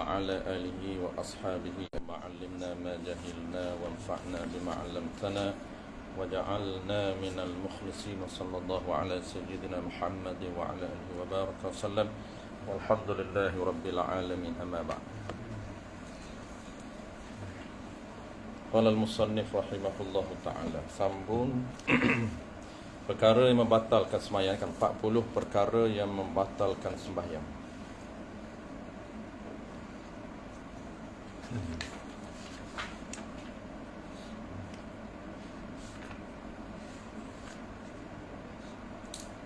وعلى آله وأصحابه وعلمنا ما جهلنا وانفعنا بما علمتنا وجعلنا من المخلصين وصلى الله على سيدنا محمد وعلى آله وبارك وسلم والحمد لله رب العالمين أما بعد. Qala al-musannif rahimahullahu ta'ala, sambung perkara yang membatalkan sembahyang, kan 40 perkara yang membatalkan sembahyang.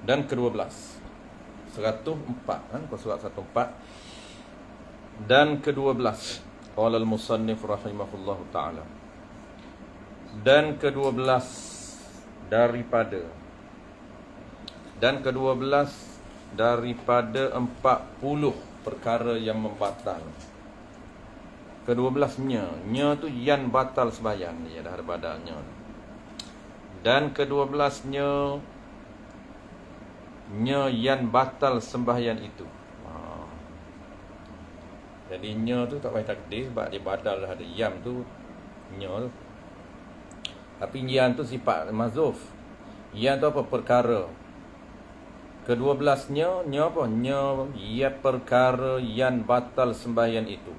Dan ke-12 104 kan, surat 104. Dan ke-12 qala al-musannif rahimahullahu ta'ala, dan ke-12 daripada 40 perkara yang membatal. Ke-12-nya, nya tu yang batal sembahyang, dia dah ada badalnya. Dan ke-12-nya, nya yang batal sembahyang itu. Jadi nya tu tak payah takdir sebab dia badal dah ada yam tu, nya tu. Tapi yang tu sifat mazuf. Yang tu apa? Perkara. Ke-12-nya, nya apa? Nya ya perkara yang batal sembahyang itu.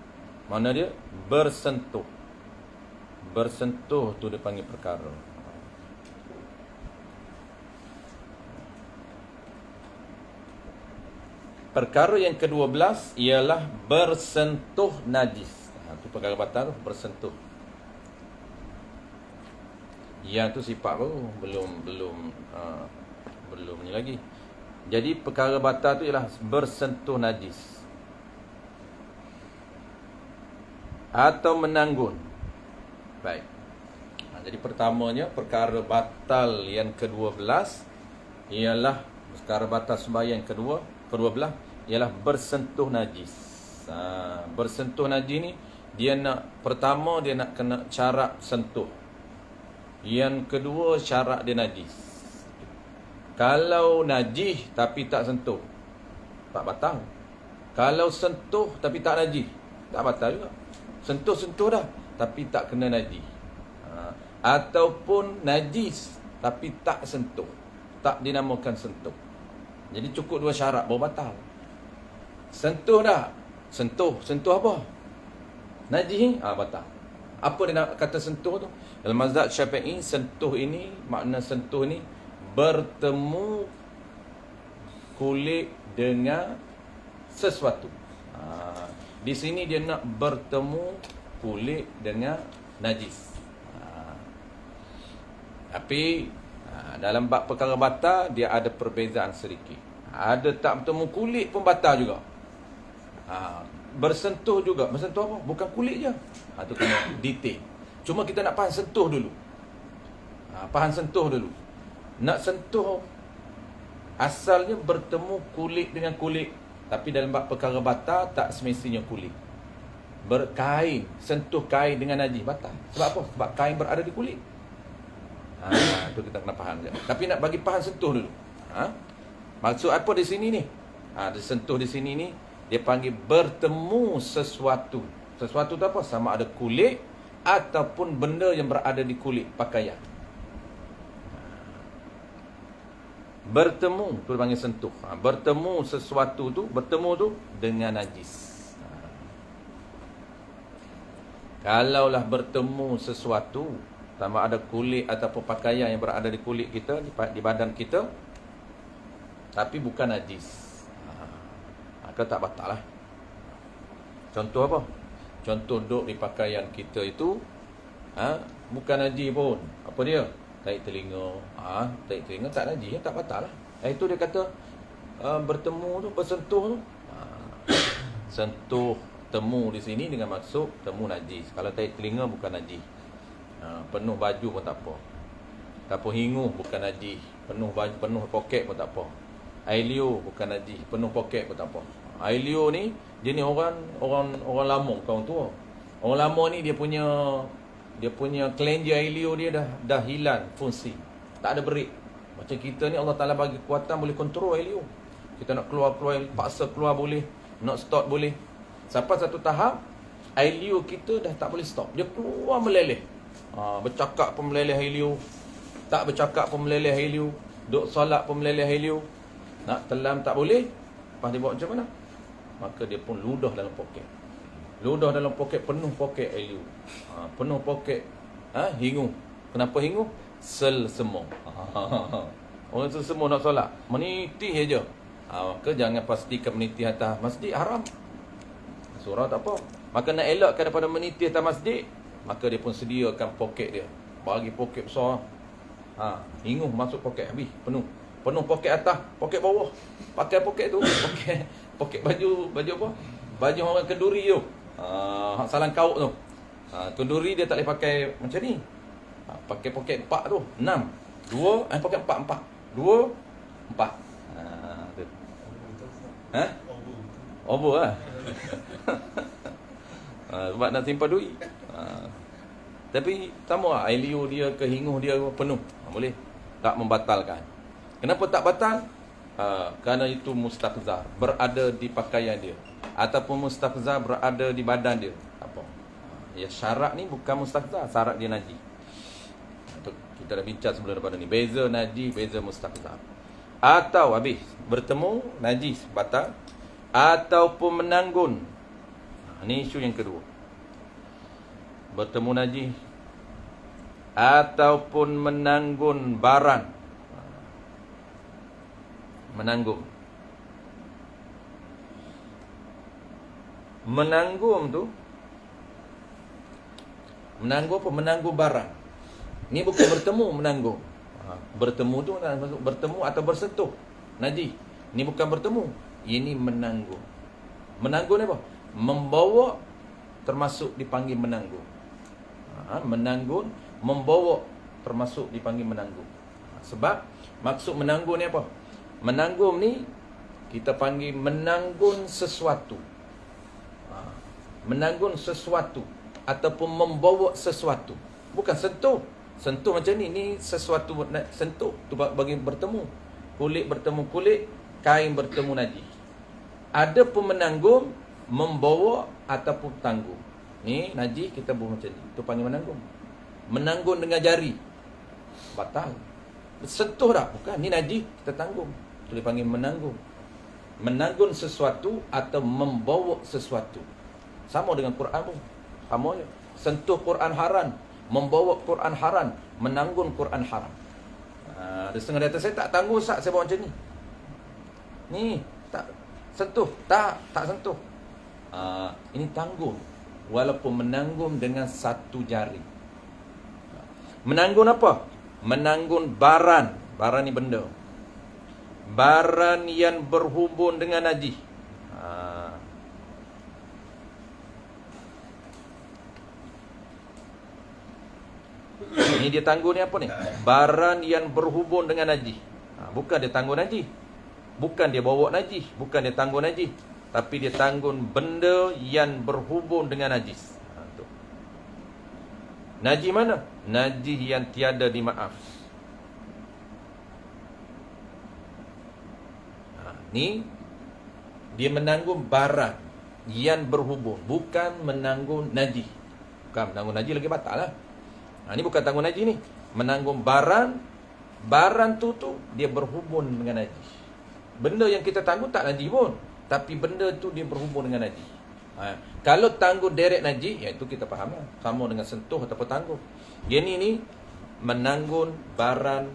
Mana dia? Bersentuh. Bersentuh tu dia panggil perkara. Perkara yang ke-12 ialah bersentuh najis. Itu perkara batal tu, bersentuh. Yang tu sifat baru, belum ni lagi. Jadi perkara batal tu ialah bersentuh najis atau menanggun. Baik. Jadi pertamanya, perkara batal yang ke-12 ialah perkara batal sembahyang ke-12 ialah bersentuh najis. Bersentuh najis ni dia nak, pertama dia nak kena cara sentuh. Yang kedua syarat dia najis. Kalau najis tapi tak sentuh, tak batal. Kalau sentuh tapi tak najis, tak batal juga. Sentuh dah tapi tak kena najis. Ataupun najis tapi tak sentuh, tak dinamakan sentuh. Jadi cukup dua syarat baru batal. Sentuh dah. Sentuh apa? Najis ni, batal. Apa dia nak kata sentuh tu? Dalam mazhab Syafi'i, sentuh ini, makna sentuh ni bertemu kulit dengan sesuatu. Di sini dia nak bertemu kulit dengan najis. Tapi dalam bab perkara batal dia ada perbezaan sedikit. Ada tak bertemu kulit pun batal juga. Bersentuh juga. Bersentuh apa? Bukan kulit je. Itu kena detail. Cuma kita nak faham sentuh dulu. Faham sentuh dulu. Nak sentuh, asalnya bertemu kulit dengan kulit. Tapi dalam bab perkara batal tak semestinya kulit. Berkain, sentuh kain dengan najis, batal. Sebab apa? Sebab kain berada di kulit. Itu kita kena faham je. Tapi nak bagi faham sentuh dulu. Maksud apa di sini ni? Sentuh di sini ni dia panggil bertemu sesuatu. Sesuatu tu apa? Sama ada kulit ataupun benda yang berada di kulit pakaian. Bertemu tu dipanggil sentuh. Bertemu sesuatu tu, bertemu tu dengan najis. Kalaulah bertemu sesuatu sama ada kulit ataupun pakaian yang berada di kulit kita, di badan kita, tapi bukan najis, maka tak batal lah. Contoh apa? Contoh duduk di pakaian kita itu bukan najis pun. Apa dia? Tahi telinga. Tahi telinga tak najis, tak batal lah. Itu dia kata bertemu tu, bersentuh tu. Sentuh, temu di sini dengan maksud temu najis. Kalau tahi telinga bukan najis. Penuh baju pun tak apa. Ataupun hingu bukan najis. Penuh baju, penuh poket pun tak apa. Air liur bukan najis, penuh poket pun tak apa. Air liur ni jenis orang lama, kaum tua. Orang lama ni dia punya kelenjar air liur dia dah hilang fungsi. Tak ada berik. Macam kita ni Allah Ta'ala bagi kekuatan boleh kontrol air liur. Kita nak keluar paksa keluar boleh, nak stop boleh. Sampai satu tahap air liur kita dah tak boleh stop. Dia keluar meleleh. Bercakap pun meleleh air liur. Tak bercakap pun meleleh air liur. Duk solat pun meleleh air liur. Nak telan tak boleh. Lepas dia buat macam mana? Maka dia pun ludah dalam poket. Ludah dalam poket, penuh poket air liur. Penuh poket hingu. Kenapa hingu? Sel semua. Orang semua nak solat, menitih aja. Maka jangan pastikan menitih atas masjid, haram. Surah tak apa. Maka nak elakkan daripada menitih atas masjid, maka dia pun sediakan poket dia. Bagi poket besar. Hingu masuk poket habis, penuh. Penuh poket atas, poket bawah. Pakai poket tu, poket baju apa? Baju orang kenduri tu. Salang kaut tu. Kenduri dia tak boleh pakai macam ni. Pakai poket 4 tu, 6. 2, poket 4. 2, 4. Tu. Over lah. Sebab nak simpan duit. Tapi sama lah, air liur dia ke hinguh dia penuh. Boleh tak membatalkan. Kenapa tak batal? Kerana itu mustaqzar, berada di pakaian dia, ataupun mustaqzar berada di badan dia. Apa? Ya, syarat ni bukan mustaqzar, syarat dia najis. Kita dah bincang sebelum daripada ni. Beza najis, beza mustaqzar. Atau habis bertemu najis batal, ataupun menanggun. Ini isu yang kedua. Bertemu najis ataupun menanggun barang. Menanggung. Menanggung tu, menanggung apa? Menanggung barang. Ni bukan bertemu, menanggung. Bertemu tu maksud bertemu atau bersentuh najis. Ni bukan bertemu, ini menanggung. Menanggung ni apa? Membawa, termasuk dipanggil menanggung. Menanggung, membawa, termasuk dipanggil menanggung. Sebab maksud menanggung ni apa? Menanggung ni kita panggil menanggung sesuatu. Menanggung sesuatu ataupun membawa sesuatu. Bukan sentuh. Sentuh macam ni, ni sesuatu sentuh tu bagi bertemu. Kulit bertemu kulit, kain bertemu najis. Ada pun menanggung, membawa ataupun tanggung. Ni najis kita buat macam ni. Itu panggil menanggung. Menanggung dengan jari, batal. Sentuh dah, bukan. Ni najis, kita tanggung. Itu dipanggil menanggung. Menanggung sesuatu atau membawa sesuatu. Sama dengan Quran pun. Sama je. Sentuh Quran haram, membawa Quran haram, menanggung Quran haram. Ada setengah data saya tak tanggung Ustaz, saya bawa macam ni. Ni tak sentuh, tak sentuh. Ini tanggung. Walaupun menanggung dengan satu jari. Menanggung apa? Menanggung barang. Barang ni benda. Barang yang berhubung dengan najis. Ini dia tanggung ni apa ni? Barang yang berhubung dengan najis. Bukan dia tanggung najis. Bukan dia bawa najis. Bukan dia tanggung najis. Tapi dia tanggung benda yang berhubung dengan najis. Najis mana? Najis yang tiada dimaaf. Ni dia menanggung barang yang berhubung, bukan menanggung najis. Bukan menanggung najis lagi batal lah. Ni bukan tanggung najis ni. Menanggung barang. Barang tu dia berhubung dengan najis. Benda yang kita tanggung tak najis pun, tapi benda tu dia berhubung dengan najis. Kalau tanggung direct najis, iaitu kita faham lah. Sama dengan sentuh ataupun tanggung. Yang ni menanggung barang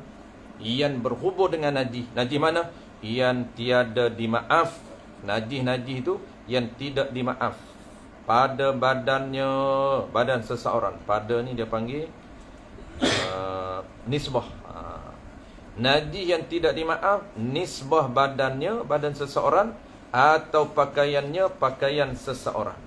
yang berhubung dengan najis. Najis mana? Yang tiada dimaaf. Najis tu yang tidak dimaaf pada badannya, badan seseorang. Pada ni dia panggil nisbah. Najis yang tidak dimaaf, nisbah badannya, badan seseorang, atau pakaiannya, pakaian seseorang,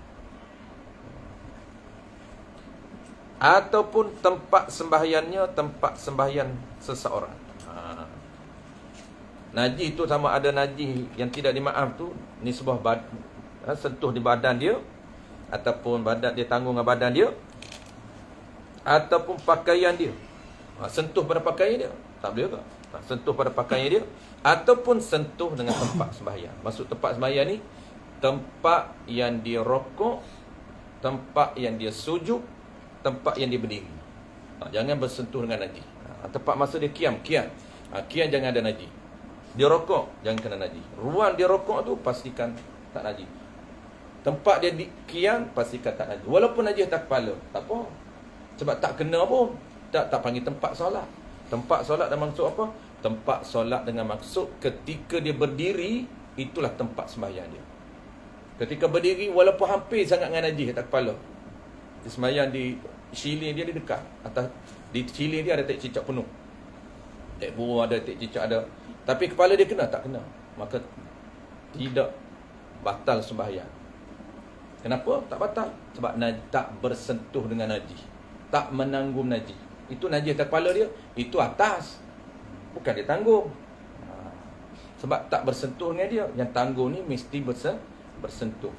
ataupun tempat sembahyangnya, tempat sembahyang seseorang. Najis tu sama ada najis yang tidak dimaaf tu, nisbah sentuh di badan dia, ataupun badan dia tanggung dengan badan dia, ataupun pakaian dia. Sentuh pada pakaian dia, tak boleh ke? Sentuh pada pakaian dia, ataupun sentuh dengan tempat sembahyang. Maksud tempat sembahyang ni, tempat yang dia rokok, tempat yang dia sujud, tempat yang dia berdiri. Jangan bersentuh dengan najis. Tempat masa dia kiam jangan ada najis. Dia rokok, jangan kena najis. Ruang dia rokok tu pastikan tak najis. Tempat dia kiam, pastikan tak najis. Walaupun najis atas kepala, tak apa. Sebab tak kena pun. Tak panggil tempat solat. Tempat solat dengan maksud apa? Tempat solat dengan maksud ketika dia berdiri, itulah tempat sembahyang dia. Ketika berdiri, walaupun hampir sangat dengan najis atas kepala, dia sembahyang di siling dia dekat. Atas, di siling dia ada tek cicak penuh. Tek burung ada, tek cicak ada. Tapi kepala dia kena, tak kena. Maka tidak batal sembahyang. Kenapa? Tak batal. Sebab tak bersentuh dengan najis. Tak menanggung najis. Itu najis atas kepala dia, itu atas. Bukan dia tanggung. Sebab tak bersentuh dengan dia. Yang tanggung ni mesti bersentuh.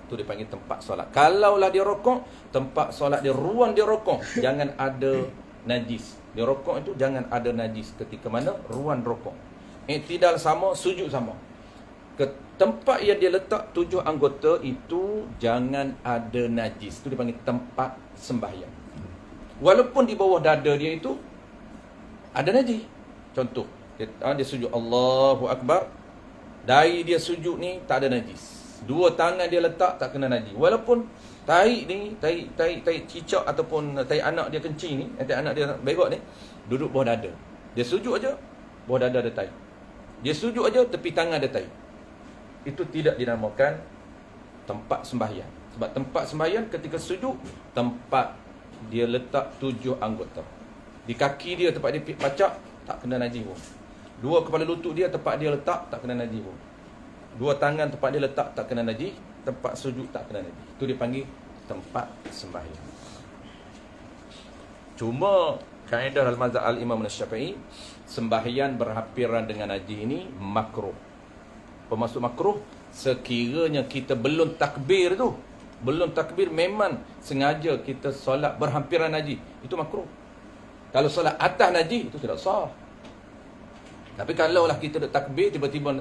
Itu dia panggil tempat solat. Kalaulah dia rokok, tempat solat dia, ruang dia rokok, jangan ada najis. Dia rokok itu jangan ada najis. Ketika mana? Ruang rokok. Iktidal sama, sujud sama. Ke tempat yang dia letak 7 anggota itu jangan ada najis. Itu dipanggil tempat sembahyang. Walaupun di bawah dada dia itu ada najis. Contoh, dia sujud Allahu Akbar. Dahi dia sujud ni tak ada najis. 2 tangan dia letak tak kena najis. Walaupun tahi ni, tahi cicak ataupun tahi anak dia kencing ni, tahi anak dia begok ni, duduk bawah dada. Dia sujud aja, bawah dada ada tahi. Dia sujud aja, tepi tangan ada tahi. Itu tidak dinamakan tempat sembahyang. Sebab tempat sembahyang ketika sujud, tempat dia letak 7 anggota. Di kaki dia tempat dia pacak, tak kena najis pun. 2 kepala lutut dia tempat dia letak, tak kena najis pun. 2 tangan tempat dia letak, tak kena najis. Tempat sujud tak kena najis. Itu dia panggil tempat sembahyang. Cuma kaedah al-mazhab al-Imam Syafi'i, sembahyang berhampiran dengan najis ini makruh. Pemasuk makruh sekiranya kita belum takbir tu. Belum takbir, memang sengaja kita solat berhampiran najis, itu makruh. Kalau solat atas najis, itu tidak sah. Tapi kalaulah kita dah takbir, tiba-tiba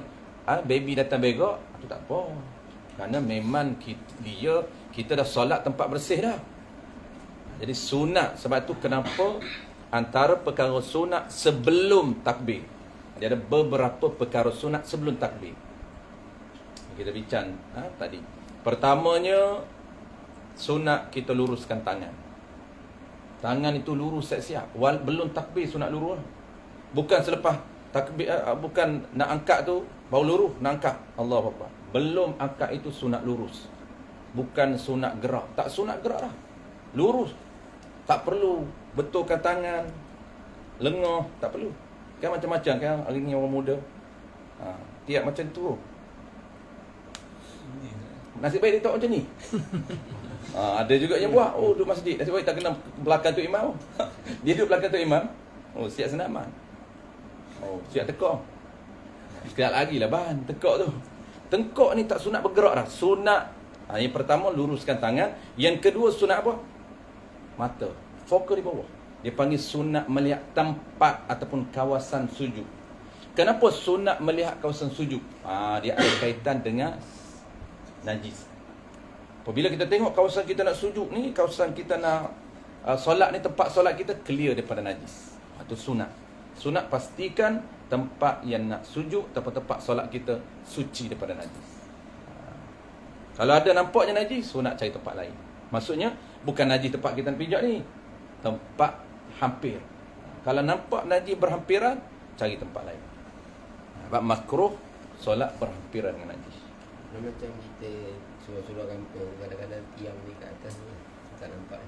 baby datang begok, itu tak apa. Kerana memang kita dah solat tempat bersih dah. Jadi sunat. Sebab tu kenapa antara perkara sunat sebelum takbir. Dia ada beberapa perkara sunat sebelum takbir. Kita bincang tadi. Pertamanya, sunat kita luruskan tangan. Tangan itu lurus siap-siap. Belum takbir sunat lurus. Bukan selepas takbir, bukan nak angkat tu baru lurus, nak angkat. Allahu Akbar. Belum angkat itu sunat lurus. Bukan sunat gerak. Tak sunat gerak dah. Lurus. Tak perlu betulkan tangan, lengah, tak perlu. Kan macam-macam kan hari ni orang muda. Tiap macam tu. Nasib baik dia tak macam ni. Ada juga yang buat, duduk masjid, nasib baik tak kena belakang tu imam. Dia duduk belakang tu imam. Siap senaman. Siap tekak. Sekejap lagi lah ban, tekak tu. Tengkok ni tak sunat bergerak dah. Sunat, yang pertama luruskan tangan. Yang kedua sunat apa? Mata. Fokus di bawah. Dia panggil sunat melihat tempat ataupun kawasan sujud. Kenapa sunat melihat kawasan sujud? Dia ada kaitan dengan najis. Apabila kita tengok kawasan kita nak sujud ni, kawasan kita nak solat ni, tempat solat kita clear daripada najis. Itu sunat. Sunat pastikan tempat yang nak sujud ataupun tempat solat kita suci daripada najis. Kalau ada nampaknya najis, sunat cari tempat lain. Maksudnya bukan najis tempat kita nak pijak ni, tempat hampir. Kalau nampak najis berhampiran, cari tempat lain. Sebab makruh solat berhampiran dengan najis. Macam kita surau-surau kampung, kadang-kadang tiang ni kat atas ni tak nampak.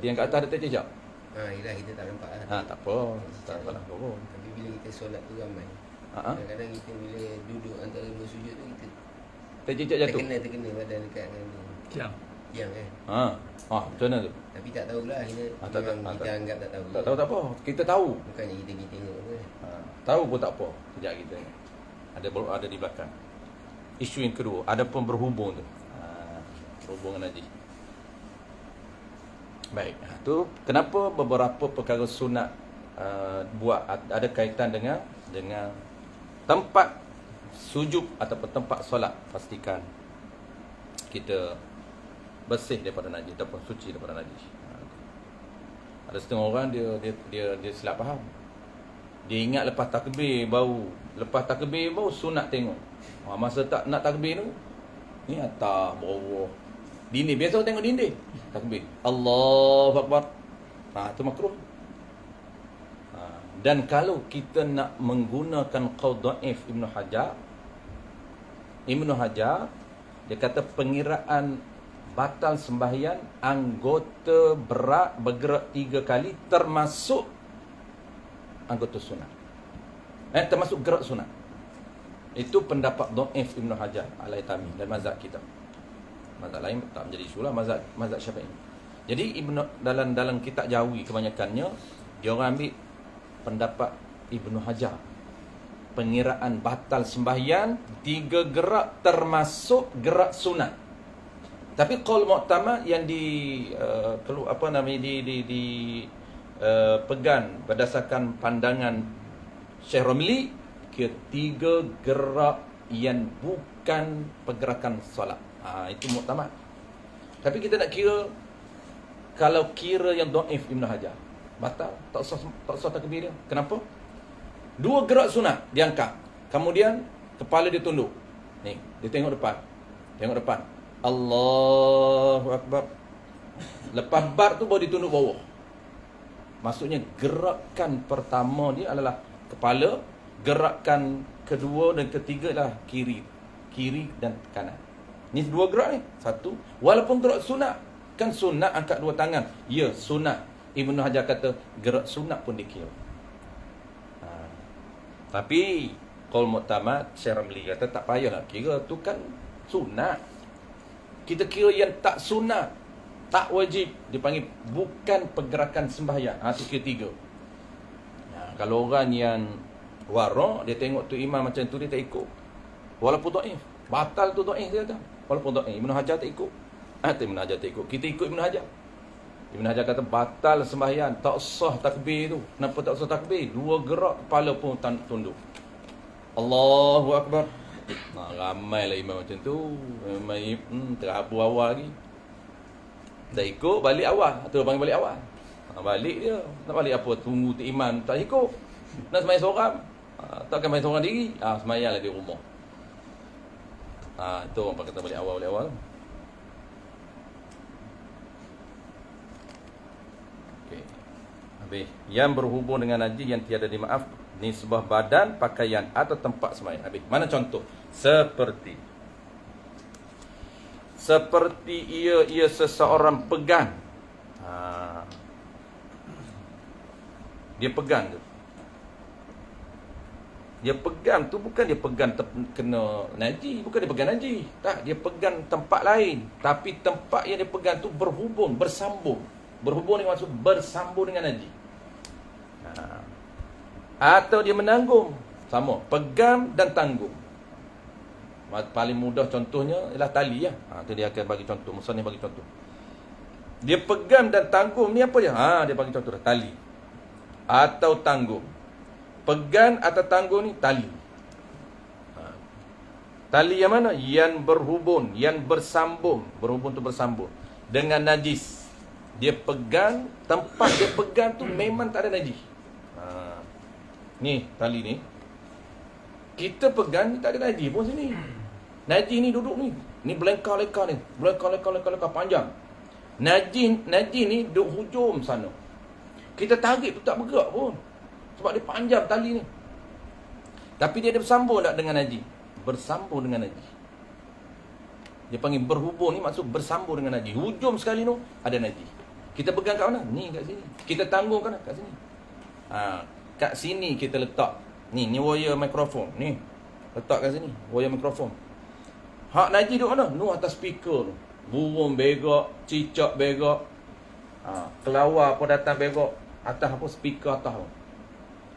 Tiang kat atas ada terjejak? Yelah, kita tak nampak lah. Tak apa. Tak salah pun. Tapi bila kita solat tu ramai, kadang-kadang kita bila duduk antara dua sujud tu, kita terjejak jatuh? Terkena badan dekat dengan tiang kan. Macam mana tu? Tapi tak tahulah, kita anggap tak tahu. Tak tahu tak apa. Kita tahu. Bukannya kita tengok pun. Tahu pun tak apa. Sekejap kita ada di belakang. Isu yang kedua, ada pun berhubung tu. Berhubung dengan najis. Baik. Tu kenapa beberapa perkara sunat buat ada kaitan dengan tempat sujud ataupun tempat solat, pastikan kita bersih daripada najis ataupun suci daripada najis. Ada setengah orang dia silap faham. Dia ingat lepas takbir baru sunat tengok. Masa tak nak takbir tu, ni atas bawah dinding, biasa orang tengok dinding takbir Allahu Akbar, tu makruh. Dan kalau kita nak menggunakan qaul dhaif Ibnu Hajar dia kata pengiraan batal sembahyang anggota berat bergerak 3 kali termasuk anggota sunat. Termasuk gerak sunat. Itu pendapat dhaif Ibnu Hajar Al-Haytami dan mazhab kita. Mazhab lain tak menjadi isu lah, mazhab Syafi'i. Jadi dalam kitab Jawi kebanyakannya dia orang ambil pendapat Ibnu Hajar. Pengiraan batal sembahyang 3 gerak termasuk gerak sunat. Tapi qaul mu'tamad yang pegang berdasarkan pandangan Syekh Romli, ketiga gerak yang bukan pergerakan solat. Itu mu'tamad. Tapi kita nak kira, kalau kira yang dhaif Ibnu Hajar, batal, tak usah takbir dia. Kenapa? 2 gerak sunat diangkat. Kemudian kepala dia tunduk. Ni, dia tengok depan. Allahu Akbar. Lepas bar tu baru dia tunduk bawah. Maksudnya gerakan pertama dia adalah kepala, gerakan kedua dan ketiga adalah kiri dan kanan. Ni 2 gerak ni. Satu, walaupun gerak sunat, kan sunat angkat 2 tangan. Ya, sunat. Ibnu Hajar kata gerak sunat pun dikira. Tapi qaul mu'tamad Syekh Ramli kata tak payahlah kira, tu kan sunat. Kita kira yang tak sunat, tak wajib, dipanggil bukan pergerakan sembahyang. Itu ketiga. Kalau orang yang wara', dia tengok tu imam macam tu, dia tak ikut. Walaupun dhaif, batal tu dhaif dia kata. Walaupun dhaif, Ibnu Hajar tak ikut. Ibnu Hajar tak ikut. Kita ikut Ibnu Hajar. Ibnu Hajar kata batal sembahyang, tak sah takbir tu. Kenapa tak sah takbir? 2 gerak kepala pun tunduk. Allahu Akbar. Ramailah imam macam tu. Memang terhabu awal lagi. Dah ikut, balik awal. Tu panggil balik awal. Balik dia. Nak balik apa? Tunggu tu imam tak ikut. Nak sembahyang seorang. Takkan sembahyang seorang diri. Sembahyanglah di rumah. Itu orang kata balik awal. Yang berhubung dengan najis yang tiada dimaaf, nisbah badan, pakaian atau tempat sembahyang. Habis. Mana contoh? Seperti ia seseorang pegang. Dia pegang tu. Dia pegang tu bukan dia pegang kena najis, bukan dia pegang najis. Tak, dia pegang tempat lain, tapi tempat yang dia pegang tu berhubung, bersambung. Berhubung dengan maksud bersambung dengan najis. Atau dia menanggung. Sama, pegang dan tanggung. Paling mudah contohnya ialah tali lah. Itu dia akan bagi contoh. Musannif bagi contoh. Dia pegang dan tanggung ni apa je? Dia bagi contoh dah, tali atau tanggung. Pegang atau tanggung ni tali. Tali yang mana? Yang berhubung, yang bersambung. Berhubung tu bersambung dengan najis. Dia pegang, tempat dia pegang tu memang tak ada najis. Ni tali ni, kita pegang ni tak ada najis pun sini. Najis ni duduk ni. Ni belengkar-lengkar ni. Belengkar panjang. Najis ni duduk hujung sana. Kita tarik tu tak bergerak pun. Sebab dia panjang tali ni. Tapi dia ada bersambung tak dengan najis? Bersambung dengan najis. Dia panggil berhubung ni, maksud bersambung dengan najis. Hujung sekali tu ada najis. Kita pegang kat mana? Ni kat sini. Kita tanggung kat mana? Kat sini. Kat sini kita letak. Ni wire mikrofon. Ni. Letak kat sini. Wire mikrofon. Hak najis duduk mana? Nu atas speaker tu. Burung begok, cicak begok. Kelawar pun datang begok. Atas apa? Speaker atas tu.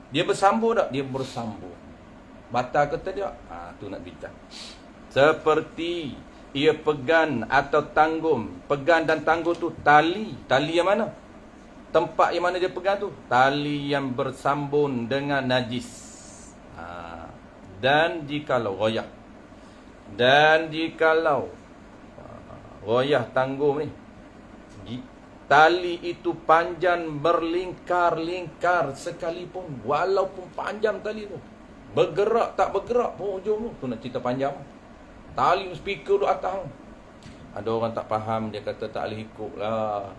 Dia bersambung tak? Dia bersambung. Batal ke tidak? Tu nak bincang. Seperti ia pegang atau tanggung. Pegang dan tanggung tu tali. Tali yang mana? Tempat yang mana dia pegang tu? Tali yang bersambung dengan najis. Dan jikalau royah. Dan jikalau royah tangguh ni, tali itu panjang berlingkar-lingkar sekalipun, walaupun panjang tali tu, bergerak tak bergerak pun ujung tu nak cerita panjang. Tali speaker duduk atas tu. Ada orang tak faham, dia kata tak boleh ikut lah,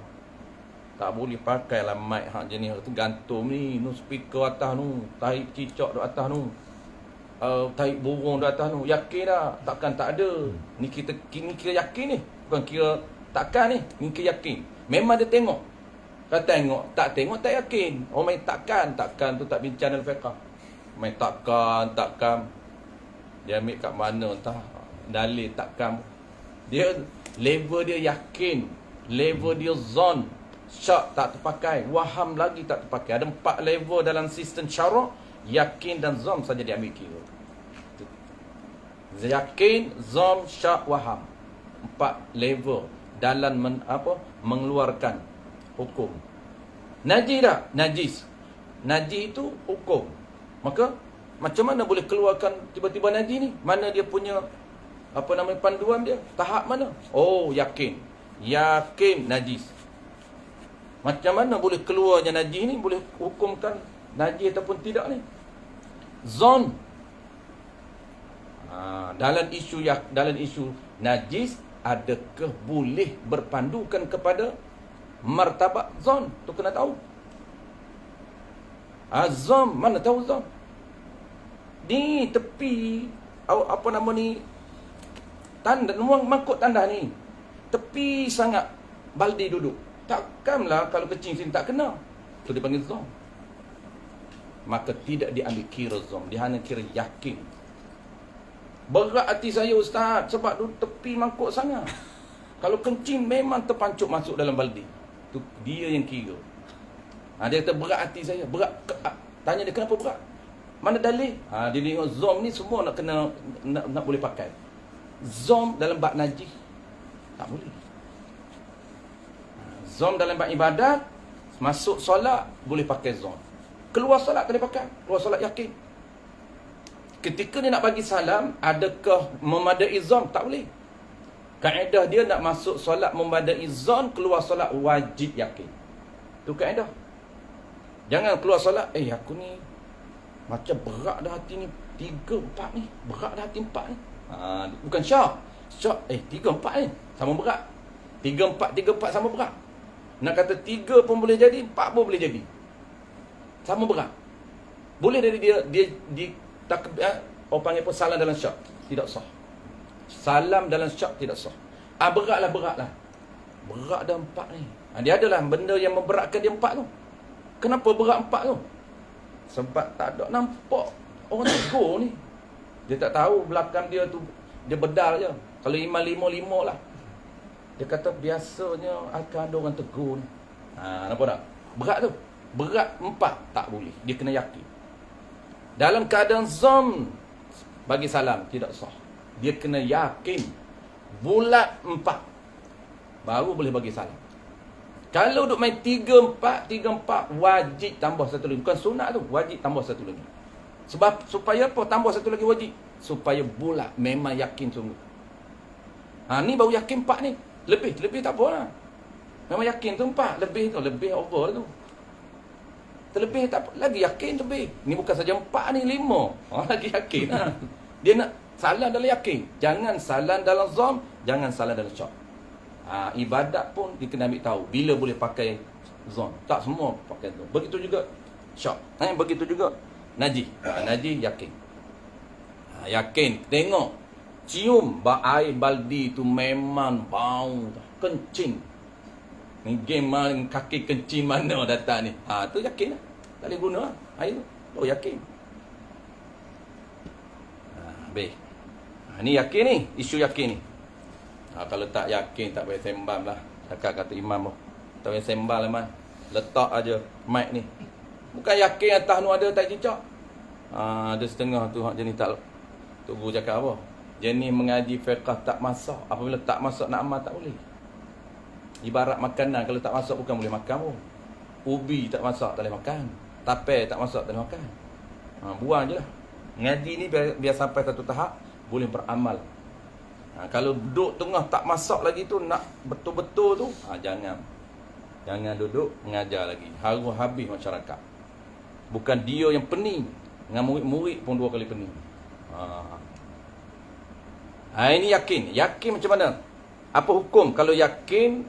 tak boleh pakai lah mic hak jenis tu gantung ni, nu speaker atas tu, tarik cicak duduk atas tu, tarik burung duduk atas tu. Yakin dah, takkan tak ada. Ni kira yakin ni, bukan kira takkan ni, ni kira yakin. Memang dia tengok. Kalau tengok, tak yakin. Oh main takkan tu tak bincang dalam fiqh. Main takkan. Dia ambil kat mana entah dalil takkan. Dia level dia yakin, level dia zon, syak tak terpakai, waham lagi tak terpakai. Ada 4 level dalam sistem syarak, yakin dan zon saja dia ambil kira. Yakin, zon, syak, waham. 4 level dalam mengeluarkan hukum. Najis tak? Najis. Najis itu hukum. Maka macam mana boleh keluarkan tiba-tiba najis ni? Mana dia punya panduan dia? Tahap mana? Oh, yakin. Yakin najis. Macam mana boleh keluarnya najis ni? Boleh hukumkan najis ataupun tidak ni? Zon. Dalam isu najis, adakah boleh berpandukan kepada martabat zon? Tu kena tahu. Zon, mana tahu zon? Ni tepi tanda, mangkuk tandas ni, tepi sangat baldi duduk. Takkanlah kalau kecing sini tak kena. Tu dia panggil zon. Maka tidak diambil kira zon, dia hanya kira yakin. Berat hati saya ustaz, sebab tu tepi mangkuk sangat. Kalau kencing memang terpancuk masuk dalam baldi. Tu dia yang kira. Dia kata berat hati saya. Berat. Tanya dia kenapa berat? Mana dalil? Dia tengok zom ni semua nak kena nak boleh pakai. Zom dalam bab najis tak boleh. Zom dalam bab ibadat, masuk solat boleh pakai zom. Keluar solat tak boleh pakai. Keluar solat yakin. Ketika dia nak bagi salam, adakah memadai zon? Tak boleh. Kaedah dia nak masuk solat memadai zon, keluar solat wajib yakin. Itu kaedah. Jangan keluar solat, aku ni macam berat dah hati ni, 3, 4 ni. Berat dah hati 4 ni. Bukan syak. Syak, 3, 4 ni. Sama berat. 3, 4 sama berat. Nak kata 3 pun boleh jadi, 4 pun boleh jadi. Sama berat. Boleh dari dia takbir, orang panggil pun salam dalam syak, tidak sah. Salam dalam syak tidak sah. Beratlah. Berat dah 4 ni. Dia adalah benda yang memberatkan dia 4 tu. Kenapa berat 4 tu? Sebab tak ada nampak orang tegur ni. Dia tak tahu belakang dia tu, dia bedal je. Kalau iman 5 lah. Dia kata biasanya akan ada orang tegur ni. Nampak tak? Berat tu. Berat 4 tak boleh. Dia kena yakin. Dalam keadaan zon bagi salam tidak sah. Dia kena yakin bulat 4 baru boleh bagi salam. Kalau duk main 3, 4 wajib tambah 1 lagi. Bukan sunat tu, wajib tambah 1 lagi. Sebab supaya apa tambah 1 lagi wajib? Supaya bulat, memang yakin sungguh. Ni baru yakin 4 ni. Lebih tak apa lah. Memang yakin tu 4, lebih over tu. Terlebih tak apa, lagi yakin lebih. Ni bukan saja 4 ni, 5. Lagi yakin. Dia nak salam dalam yakin. Jangan salam dalam zon, jangan salam dalam syak. Ibadat pun dia kena ambil tahu bila boleh pakai zon. Tak semua pakai zon. Begitu juga syak. Begitu juga najis. Najis yakin. Yakin. Tengok. Cium air baldi tu memang bau. Kencing. Ni game main kaki kencing mana datang ni. Tu yakin lah. Tak boleh guna lah air tu. Oh yakin. Baik. Ni yakin ni. Isu yakin ni. Kalau tak yakin tak payah sembang lah. Cakap kata imam tu. Tak payah sembang lah man. Letak aja mic ni. Bukan yakin atas tu ada tak cicak. Ada setengah tu hak jenis tak. Tu guru cakap apa? Jenis mengaji fiqh tak masak. Apabila tak masak nak amal tak boleh. Ibarat makanan, kalau tak masak bukan boleh makan pun. Ubi tak masak tak boleh makan. Tape tak masak tak boleh makan. Buang je lah. Ngaji ni biar sampai satu tahap boleh beramal. Kalau duduk tengah tak masak lagi tu, nak betul-betul tu, jangan duduk mengajar lagi. Harus habis masyarakat. Bukan dia yang pening, dengan murid-murid pun 2 kali pening. Ini yakin macam mana? Apa hukum kalau yakin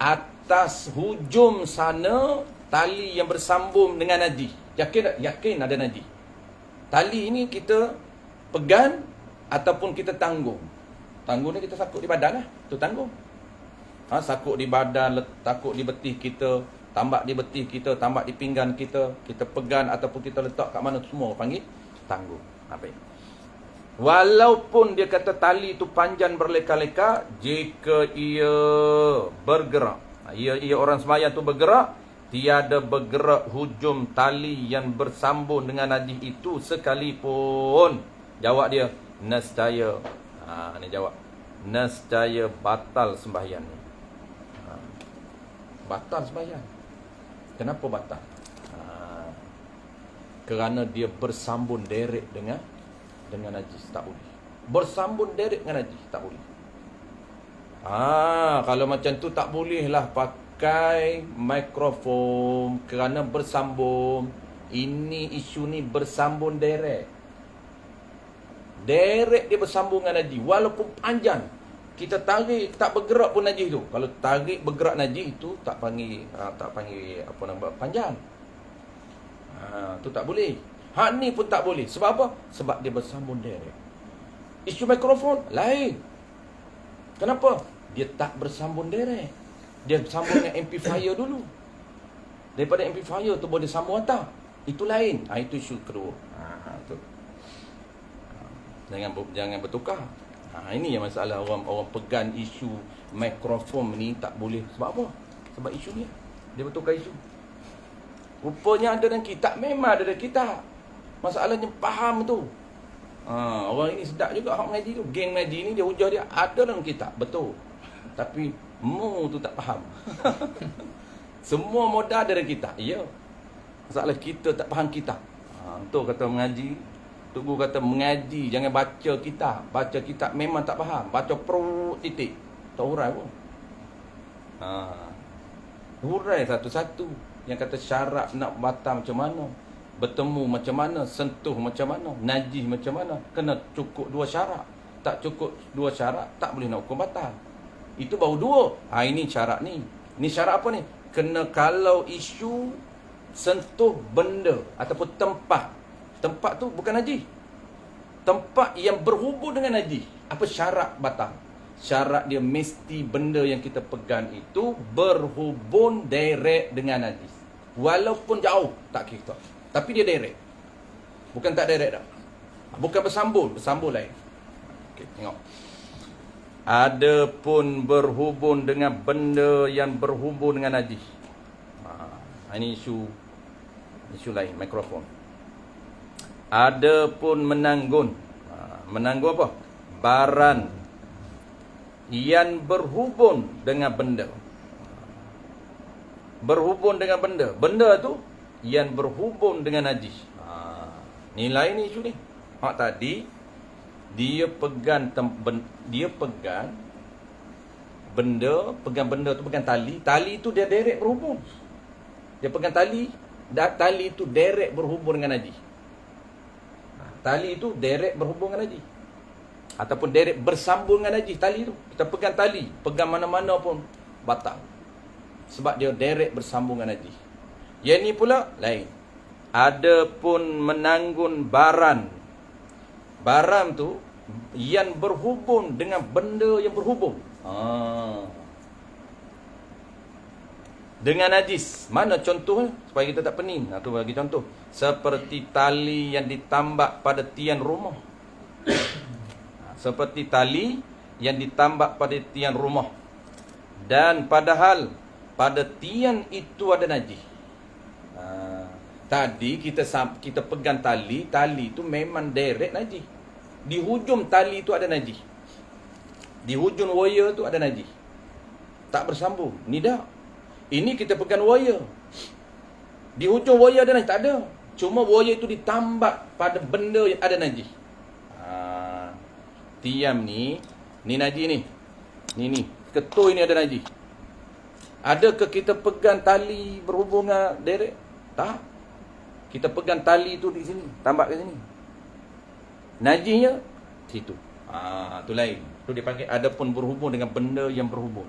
atas hujung sana tali yang bersambung dengan najis? Yakin ada najis. Tali ini kita pegang ataupun kita tanggung. Tanggung ni kita sakut di badan lah. Itu tanggung. Sakut di badan, takut di betih kita, tambak di betih kita, tambak di pinggan kita, kita pegang ataupun kita letak kat mana, semua panggil tanggung. Apa ini? Walaupun dia kata tali itu panjang berleka-leka, jika ia bergerak, ia orang sembahyang tu bergerak, tiada bergerak hujung tali yang bersambung dengan najis itu sekalipun. Jawab dia, nescaya. Ni jawab, nescaya batal sembahyang ni. Batal sembahyang. Kenapa batal? Kerana dia bersambung derek dengan najis, tak boleh. Bersambung derek dengan najis, tak boleh. Kalau macam tu tak bolehlah pakai mikrofon kerana bersambung. Ini isu ni bersambung derek. Derek dia bersambung dengan najis walaupun panjang. Kita tarik tak bergerak pun najis tu. Kalau tarik bergerak najis itu tak panggil apa nama panjang. Tu tak boleh. Hak ni pun tak boleh. Sebab apa? Sebab dia bersambung derek. Isu mikrofon lain. Kenapa? Dia tak bersambung derek. Dia sambung dengan amplifier dulu. Daripada amplifier tu boleh sambung atas. Itu lain. Itu isu kedua. Tu. Jangan bertukar. Ini yang masalah orang pegang isu mikrofon ni tak boleh. Sebab apa? Sebab isu ni. Dia bertukar isu. Rupanya ada dalam kitab. Memang ada dalam kitab. Masalahnya faham tu. Orang ini sedap juga hak mengaji tu. Geng mengaji ni dia hujah dia ada dalam kitab. Betul. Tapi mu tu tak faham. Semua modal ada dalam kitab. Ya. Masalah kita tak faham kitab. Tu kata mengaji. Tu guru kata mengaji jangan baca kitab. Baca kitab memang tak faham. Baca perut titik. Tak hurai pun. Hurai satu-satu. Yang kata syarat nak batal macam mana, bertemu macam mana, sentuh macam mana, najis macam mana. Kena cukup 2 syarat. Tak cukup 2 syarat, tak boleh nak hukum batal. Itu baru 2. Ini syarat ni. Ni syarat apa ni? Kena kalau isu sentuh benda ataupun tempat. Tempat tu bukan najis. Tempat yang berhubung dengan najis. Apa syarat batal? Syarat dia mesti benda yang kita pegang itu berhubung direct dengan najis. Walaupun jauh, tak kira. Tapi dia direct. Bukan tak direct dah. Bukan bersambung lain. Okey, tengok. Adapun berhubung dengan benda yang berhubung dengan najis. Ini isu lain, mikrofon. Adapun menanggung. Menanggung apa? Barang yang berhubung dengan benda. Berhubung dengan benda. Benda tu yang berhubung dengan najis. Nilai ni isu ni. Hak tadi dia pegang benda, pegang benda tu pegang tali. Tali tu dia direct berhubung. Dia pegang tali, tali tu direct berhubung dengan najis. Tali tu direct berhubung dengan najis. Ataupun direct bersambung dengan najis tali tu. Kita pegang tali, pegang mana-mana pun batal. Sebab dia direct bersambung dengan najis. Yang ni pula lain. Adapun menanggung barang. Barang tu yang berhubung dengan benda yang berhubung. Dengan najis. Mana contohnya? Supaya kita tak pening. Tu bagi contoh. Seperti tali yang ditambak pada tiang rumah. Seperti tali yang ditambak pada tiang rumah. Dan padahal pada tiang itu ada najis. Tadi kita pegang tali itu memang direct najis. Di hujung tali itu ada najis. Di hujung wire tu ada najis. Tak bersambung. Ni dah. Ini kita pegang wire. Di hujung wire ada najis, tak ada. Cuma buaya itu ditambak pada benda yang ada najis. Tiam ni najis ni. Ni, ketui ni ada najis. Adakah kita pegang tali berhubung dengan derek? Tak. Kita pegang tali tu di sini, tambak ke sini. Najisnya situ. Tu lain. Tu dipanggil adapun berhubung dengan benda yang berhubung.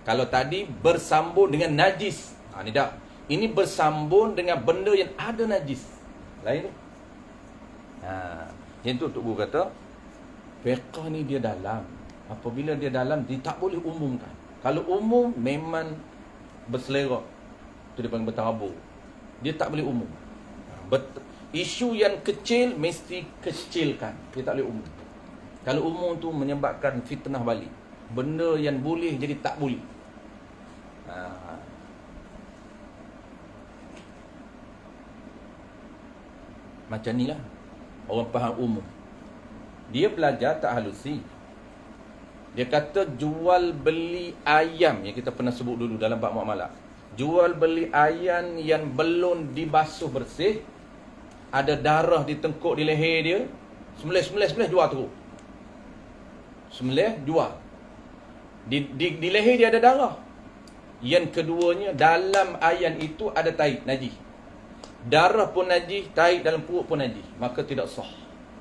Kalau tadi bersambung dengan najis. Ni tak. Ini bersambung dengan benda yang ada najis. Lain tu. Yang tu Tok Guru kata, fiqh ni dia dalam. Apabila dia dalam, dia tak boleh umumkan. Kalau umum, memang berselera. Itu dia panggil bertabur. Dia tak boleh umum. Isu yang kecil, mesti kecilkan. Dia tak boleh umum. Kalau umum tu menyebabkan fitnah balik. Benda yang boleh, jadi tak boleh. Macam ni lah orang faham umum. Dia belajar tak halusi. Dia kata jual beli ayam yang kita pernah sebut dulu dalam bab muamalah. Jual beli ayam yang belum dibasuh bersih, ada darah di tengkuk, di leher dia, sembelih jual terus. Sembelih jual. Di leher dia ada darah. Yang keduanya, dalam ayam itu ada tahi najis. Darah pun najis, tahi dalam perut pun najis, maka tidak sah.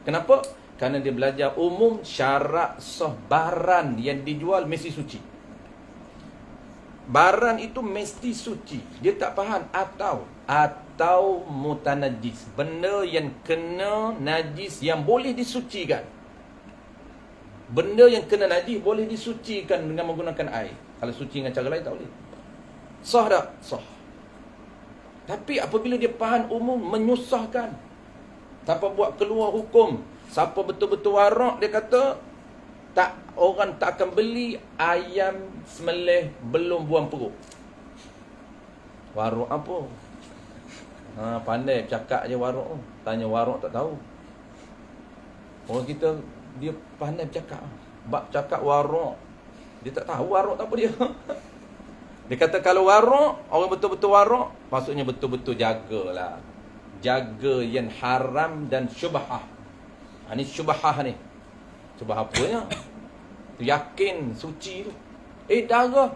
Kenapa? Kerana dia belajar umum syarat sah barang yang dijual mesti suci. Barang itu mesti suci. Dia tak faham atau mutanajis, benda yang kena najis yang boleh disucikan. Benda yang kena najis boleh disucikan dengan menggunakan air. Kalau suci dengan cara lain tak boleh. Sah tak? Sah. Tapi apabila dia faham umum, menyusahkan. Siapa buat keluar hukum, siapa betul-betul warak, dia kata orang tak akan beli ayam sembelih belum buang perut. Warak apa? Pandai cakap je warak. Tanya warak tak tahu. Orang kita dia pandai bercakap. Bab cakap warak, dia tak tahu warak tak apa dia. Dia kata kalau warak, orang betul-betul warak, maksudnya betul-betul jagalah. Jaga yang haram dan syubhah. Ni syubhah ni. Syubhah apanya? Tu yakin suci tu. Darah.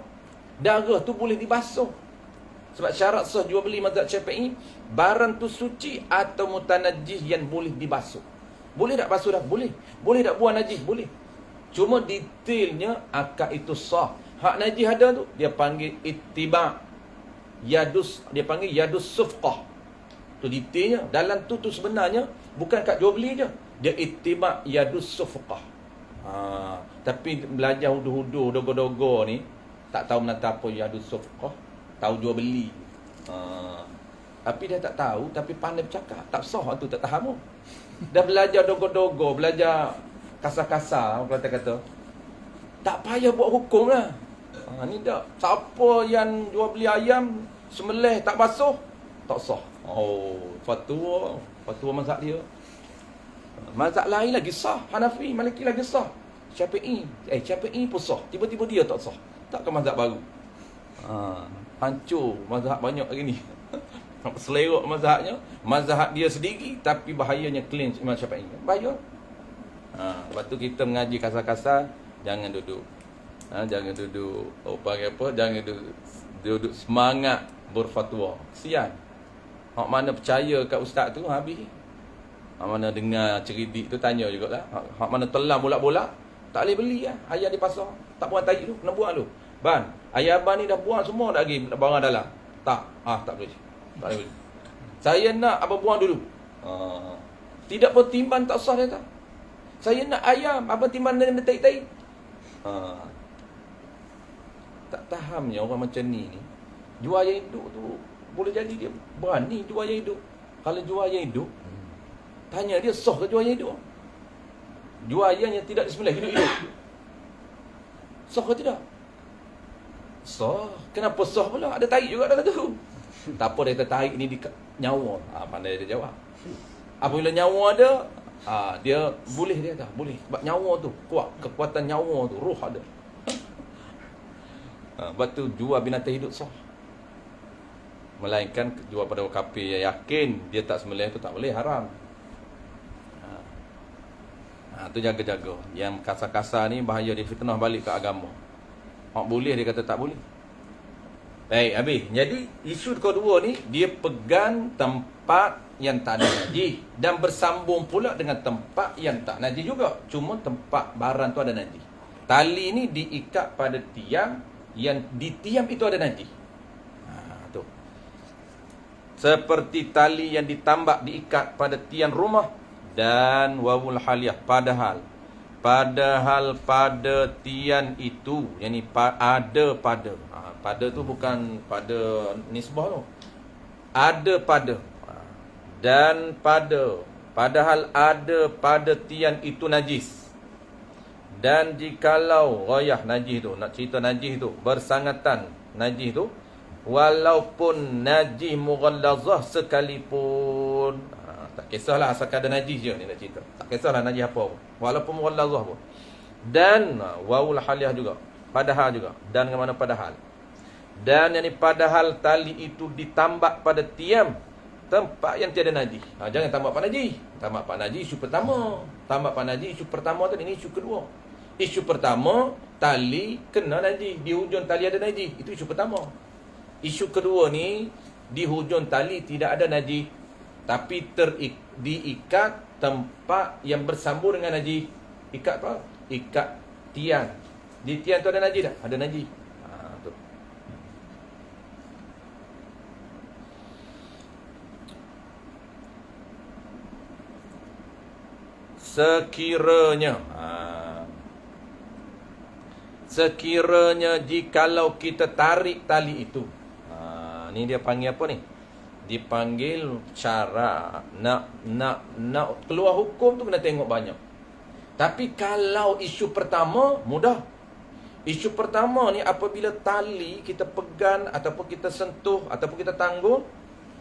Darah tu boleh dibasuh. Sebab syarat sah jual beli mazhab Syafi'i, barang tu suci atau mutanajis yang boleh dibasuh. Boleh tak basuh dah? Boleh. Boleh tak buang najis? Boleh. Cuma detailnya akad itu sah. Hak najis ada tu, dia panggil ittiba'. Dia panggil yadus sufqah. Tu detailnya. Dalam tu sebenarnya bukan kat jual beli je. Dia ittiba' yadus sufqah. Tapi belajar hudu-hudu, dogo-dogo ni, tak tahu menata apa yadus sufqah. Tahu jual beli. Tapi dia tak tahu, tapi pandai bercakap. Tak sah tu, tak tahu. Dah belajar dogo-dogo, belajar kasar-kasar, orang kata, tak payah buat hukum lah. Ni tak. Siapa yang jual beli ayam, sembelih tak basuh, tak sah. Fatwa mazhab dia. Mazhab lain lagi sah. Hanafi, Maliki lagi sah. Syafi'i pun sah. Tiba-tiba dia tak sah. Takkan mazhab baru. Hancur mazhab banyak hari ni. Selerok mazhabnya, mazhab dia sendiri, tapi bahayanya claim Imam Syafi'i. Bahaya. Lepas tu kita mengaji kasar-kasar, jangan duduk. Jangan duduk jangan duduk semangat berfatwa. Kesian. Hak mana percaya kat ustaz tu habis. Hak mana dengar ceridik tu tanya jugalah. Hak mana telan bolak-bolak, tak boleh beli lah. Ayam di pasar, tak buang tahi tu, kena buang tu. Ban, ayam abang ni dah buang semua dah lagi barang dalam. Tak boleh. Tak boleh. Saya nak abang buang dulu. Tidak bertimbang tak sah dia tak. Saya nak ayam, abang timbang dengan tahi-tahi. Tak tahamnya orang macam ni. Jual ayam hidup tu boleh jadi dia berani jual ayam hidup. Kalau jual ayam hidup, tanya dia sah ke jual ayam hidup? Jual ayam yang tidak disembelih hidup-hidup, sah ke tidak? Sah. Kenapa sah pula? Ada tahi juga dalam tu. Tak apa, dia kata tahi ni di nyawa. Pandai dia jawab. Apabila nyawa ada, dia boleh, dia kata boleh. Sebab nyawa tu kuat, kekuatan nyawa tu, roh ada. Sebab tu jual binatang hidup sah. Melainkan jual pada kafir yang yakin dia tak sembelih tu tak boleh, haram. Tu jaga-jaga. Yang kasar-kasar ni bahaya, dia fitnah balik ke agama. Hak boleh dia kata tak boleh. Baik, habis. Jadi isu kedua ni, dia pegang tempat yang tak ada najis dan bersambung pula dengan tempat yang tak najis juga. Cuma tempat barang tu ada najis. Tali ni diikat pada tiang, yang di tiang itu ada najis. Tu. Seperti tali yang ditambak diikat pada tiang rumah, dan wawul haliyah, padahal pada tiang itu, yakni ada pada. Pada tu bukan pada nisbah tu. Ada pada. Dan padahal ada pada tiang itu najis. Dan jikalau ghayah najis tu, nak cerita najis tu, bersangatan najis tu, walaupun najis mughallazah sekalipun, tak kisahlah asalkan ada najis je ni nak cerita. Tak kisahlah najis apa pun, walaupun mughallazah pun. Dan wawul haliyah juga, padahal juga. Dan ke mana padahal? Dan yang ni padahal tali itu ditambak pada tiang tempat yang tiada najis. Jangan tambak pada najis. Tambak pada najis isu pertama. Tambak pada najis isu pertama tu, ini isu kedua. Isu pertama, tali kena najis, di hujung tali ada najis. Itu isu pertama. Isu kedua ni, di hujung tali tidak ada najis, tapi diikat tempat yang bersambung dengan najis. Ikat apa? Ikat tiang. Di tiang tu ada najis tak? Ada najis. Tu. Sekiranya jikalau kita tarik tali itu, ni dia panggil apa ni? Dipanggil cara nak keluar hukum tu kena tengok banyak. Tapi kalau isu pertama mudah. Isu pertama ni apabila tali kita pegang ataupun kita sentuh ataupun kita tanggung,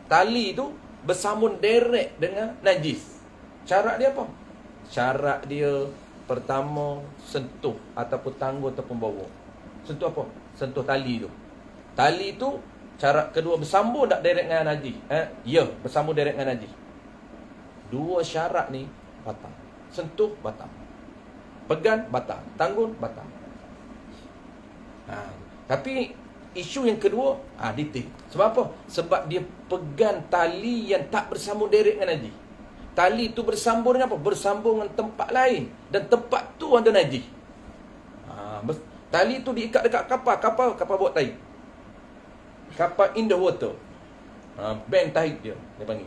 tali tu bersambung direct dengan najis. Cara dia apa? Cara dia pertama sentuh ataupun tanggung ataupun bawa. Sentuh apa? Sentuh tali tu. Tali tu cara kedua bersambung tak direct dengan najis? Ya, bersambung direct dengan najis. Dua syarat ni batal. Sentuh batal. Pegang batal. Tanggung batal. Tapi isu yang kedua detail. Sebab apa? Sebab dia pegang tali yang tak bersambung direct dengan najis. Tali tu bersambung dengan apa? Bersambung dengan tempat lain, dan tempat tu ada najis. Tali tu diikat dekat kapal buat tahi. Kapal in the water. Band tahi dia panggil.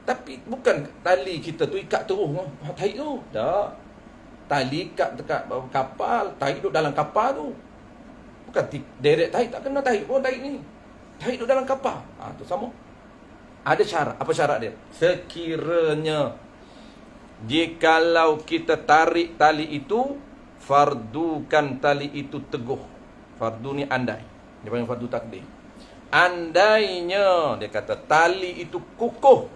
Tapi bukan tali kita tu ikat terus tahi tu. Tak. Tali ikat dekat kapal, tahi duduk dalam kapal tu. Bukan direct tahi, tak kena tahi pun tahi ni. Tahi duduk dalam kapal. Tu sama. Ada syarat. Apa syarat dia? Sekiranya jikalau kita tarik tali itu, fardukan tali itu teguh. Fardu ni andai. Dia panggil fardu takdir. Andainya dia kata tali itu kukuh.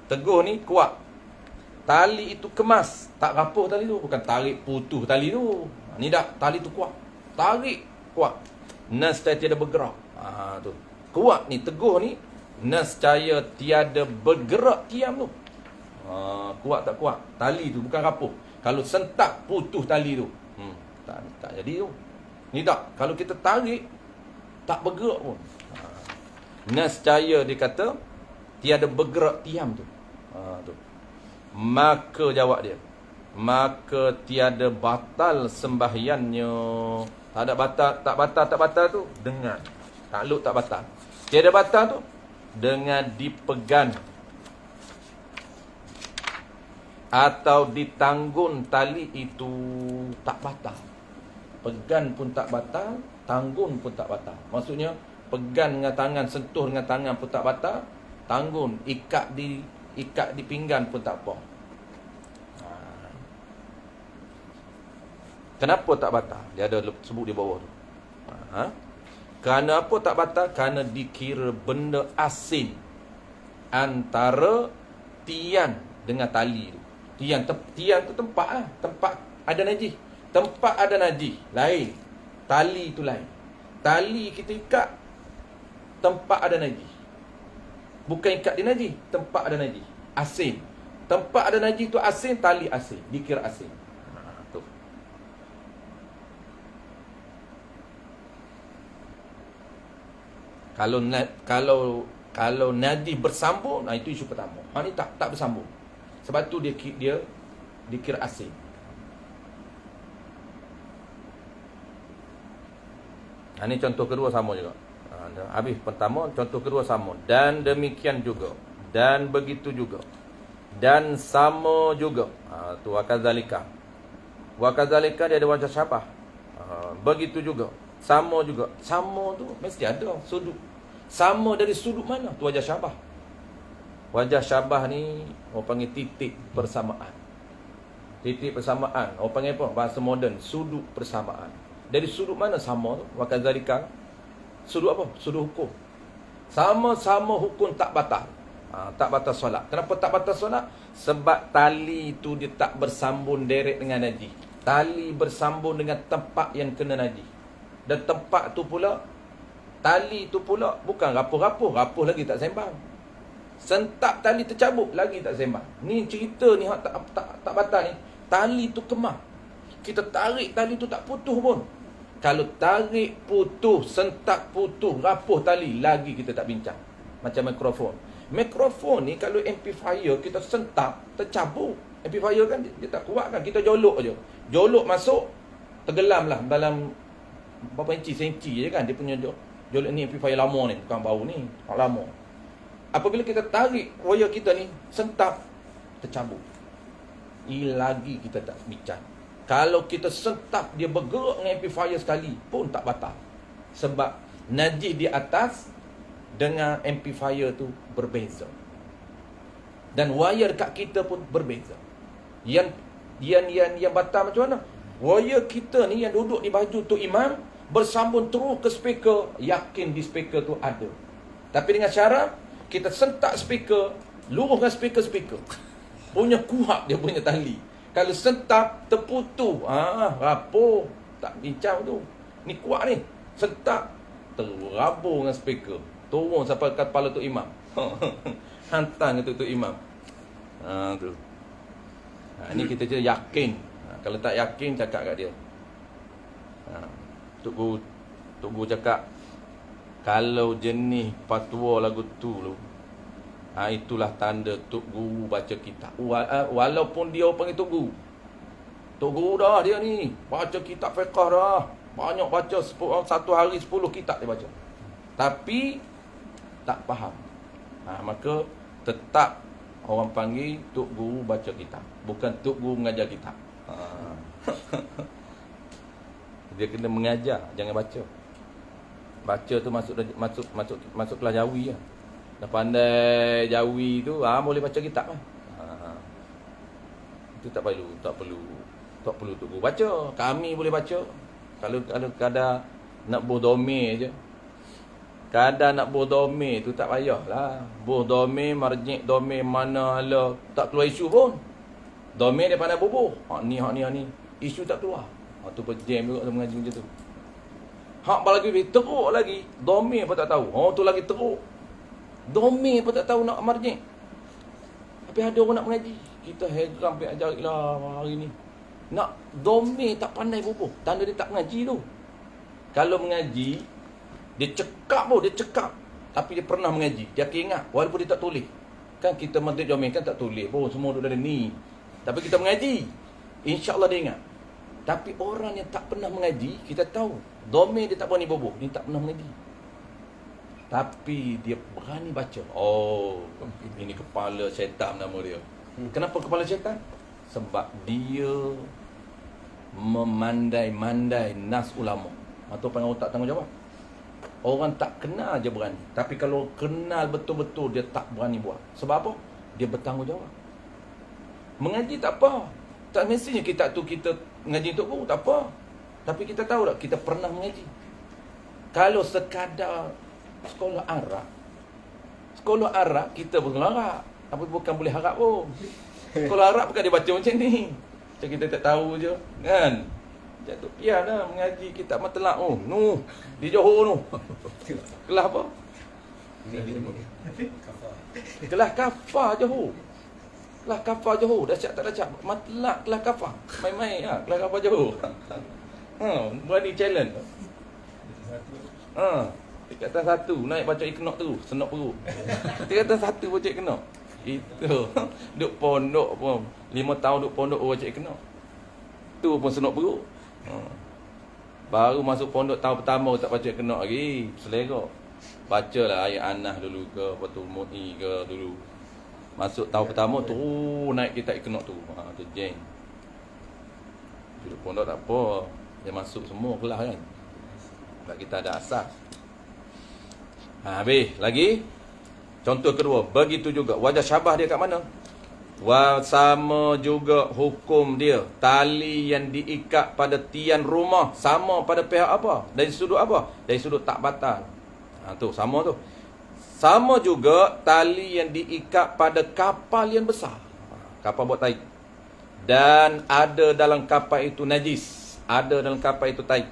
Teguh ni kuat. Tali itu kemas, tak rapuh tali tu, bukan tarik putus tali tu. Ni dah tali tu kuat. Tarik kuat. Nescaya tiada bergerak. Tu. Kuat ni, teguh ni, nescaya tiada bergerak tiang tu. Kuat tak kuat? Tali tu bukan rapuh. Kalau sentak putus tali tu, tak jadi tu. Ni tak, kalau kita tarik tak bergerak pun. Nescaya dia kata tiada bergerak tiang tu. Tu. Maka jawab dia, maka tiada batal sembahyangnya. Tak batal tu dengan takluk tak batal. Tiada batal tu dengan dipegang atau ditanggung tali itu tak batal. Pegang pun tak batal, tanggung pun tak batal. Maksudnya pegang dengan tangan, sentuh dengan tangan pun tak batal, tanggung, ikat di pinggan pun tak apa. Kenapa tak batal? Dia ada sebut di bawah tu. Kerana apa tak batal? Kerana dikira benda asing antara tiang dengan tali tu. Tiang tu tempat tempat ada najis. Tempat ada najis lain, tali tu lain. Tali kita ikat tempat ada najis. Bukan ikat dia najis, tempat ada najis. Asin. Tempat ada najis tu asin, tali asin, dikira asin. Tu. Kalau najis bersambung, nah itu isu pertama. Ni tak bersambung. Sebab tu dia dikira asin. Ini contoh kedua sama juga. Habis pertama, contoh kedua sama. Dan demikian juga. Dan begitu juga. Dan sama juga. Tu wakadzalika. Wakadzalika dia ada wajah syabah. Begitu juga. Sama juga. Sama tu mesti ada sudut. Sama dari sudut mana? Tu wajah syabah. Wajah syabah ni orang panggil titik persamaan. Titik persamaan. Orang panggil apa? Bahasa moden, sudut persamaan. Dari sudut mana sama tu? Wakadzalika. Sudut apa? Sudut hukum. Sama-sama hukum tak batal. Tak batal solat. Kenapa tak batal solat? Sebab tali tu dia tak bersambung direct dengan najis. Tali bersambung dengan tempat yang kena najis. Dan tempat tu pula, tali tu pula bukan rapuh-rapuh. Rapuh lagi tak sembang. Sentap tali tercabut lagi tak sembang. Ni cerita ni tak batal ni. Tali tu kemah. Kita tarik tali tu tak putus pun. Kalau tarik putus, sentak putus, rapuh tali, lagi kita tak bincang. Macam mikrofon. Mikrofon ni kalau amplifier kita sentak, tercabut. Amplifier kan dia tak kuat kan. Kita jolok je. Jolok masuk, tenggelam lah dalam berapa senti je kan. Dia punya jolok ni amplifier lama ni. Bukan baru ni, lama. Apabila kita tarik wire kita ni, sentak, tercabut. Lagi kita tak bincang. Kalau kita sentap dia bergerak dengan amplifier sekali pun tak batal. Sebab najis di atas dengan amplifier tu berbeza. Dan wire kat kita pun berbeza. Yang batal macam mana? Wire kita ni yang duduk di baju tu imam bersambung terus ke speaker, yakin di speaker tu ada. Tapi dengan syarat kita sentak speaker, luruskan speaker. Punya kuat dia punya tali. Kalau sentak terputus, rapuh, tak bincang tu. Ni kuat ni. Sentak terabur dengan speaker. Turun sampai ke kepala Tok Imam. Hantar ke Tok Imam. Tu. Ni kita je yakin. Kalau tak yakin cakap kat dia. Tok Guru cakap kalau jenis fatwa lagu tu itulah tanda Tok Guru baca kitab. Walaupun dia panggil Tok Guru. Tok Guru dah dia ni. Baca kitab fiqh dah. Banyak baca. Satu hari 10 kitab dia baca. Tapi tak faham. Maka tetap orang panggil Tok Guru baca kitab. Bukan Tok Guru mengajar kitab. Dia kena mengajar, jangan baca. Baca tu masuk kelas jawi lah. Dah pandai jawi tu, boleh baca kitab lah. Itu tak perlu Tok Guru baca. Kami boleh baca. Kalau kadang nak buh domain je. Kadang nak buh domain tu tak payahlah. Buh domain, marjik domain mana lah. Tak keluar isu pun. Domain dia pandai bubuh. Hak ni. Isu tak keluar. Tu berjam juga tu mengaji macam tu. Hak lagi teruk lagi. Domain pun tak tahu. Tu lagi teruk. Domain pun tak tahu nak marjik. Tapi ada orang nak mengaji. Kita heran pergi ajarilah hari ni. Nak domain tak pandai bubuh. Tanda dia tak mengaji tu. Kalau mengaji, dia cekap. Tapi dia pernah mengaji. Dia akan ingat. Walaupun dia tak tulis. Kan kita menteri domain kan tak tulis. Semua duduk dalam ni. Tapi kita mengaji. InsyaAllah dia ingat. Tapi orang yang tak pernah mengaji, kita tahu. Domain dia tak berani bubuh. Dia tak pernah mengaji. Tapi dia berani baca. Ini kepala syaitan nama dia. Kenapa kepala syaitan? Sebab dia memandai-mandai nas ulama. Atau panggil tak tanggungjawab. Orang tak kenal je berani. Tapi kalau kenal betul-betul, dia tak berani buat. Sebab apa? Dia bertanggungjawab. Mengaji tak apa. Tak mestinya kita mengaji Tok Guru, tak apa. Tapi kita tahu tak, kita pernah mengaji. Kalau sekadar sekolah Arab, kita bukan Arab. Tapi bukan boleh harap pun. Sekolah Arab bukan dia baca macam ni. Macam kita tak tahu je. Kan? Jatuh pian lah mengaji kitab Matlaq. Di Johor tu. Kelas apa? Kelas kafar Johor. Kelas kafar Johor. Dahsyat tak dahsyat. Matlak kelas kafar. Main-main lah. Kelas kafar Johor. Berani challenge. Tingkatan 1 naik baca iknok tu. Senok perut. Tingkatan 1 baca iknok. Itu. Duk pondok pun. 5 tahun duk pondok baca iknok. Tu pun senok perut. Baru masuk pondok tahun pertama tak baca iknok lagi. Selera. Bacalah ayat Anas dulu ke, lepas tu Mu'i ke dulu. Masuk tahun pertama tu naik kitab iknok tu. Tu jeng. Duduk pondok tak apa. Dia masuk semua kelas kan. Sebab kita ada asas. Habis lagi. Contoh kedua, begitu juga wajah syabah dia kat mana? Sama juga hukum dia. Tali yang diikat pada tiang rumah sama pada pihak apa? Dari sudut apa? Dari sudut tak batal. Tu sama tu. Sama juga tali yang diikat pada kapal yang besar. Kapal buat taik. Dan ada dalam kapal itu najis. Ada dalam kapal itu taik.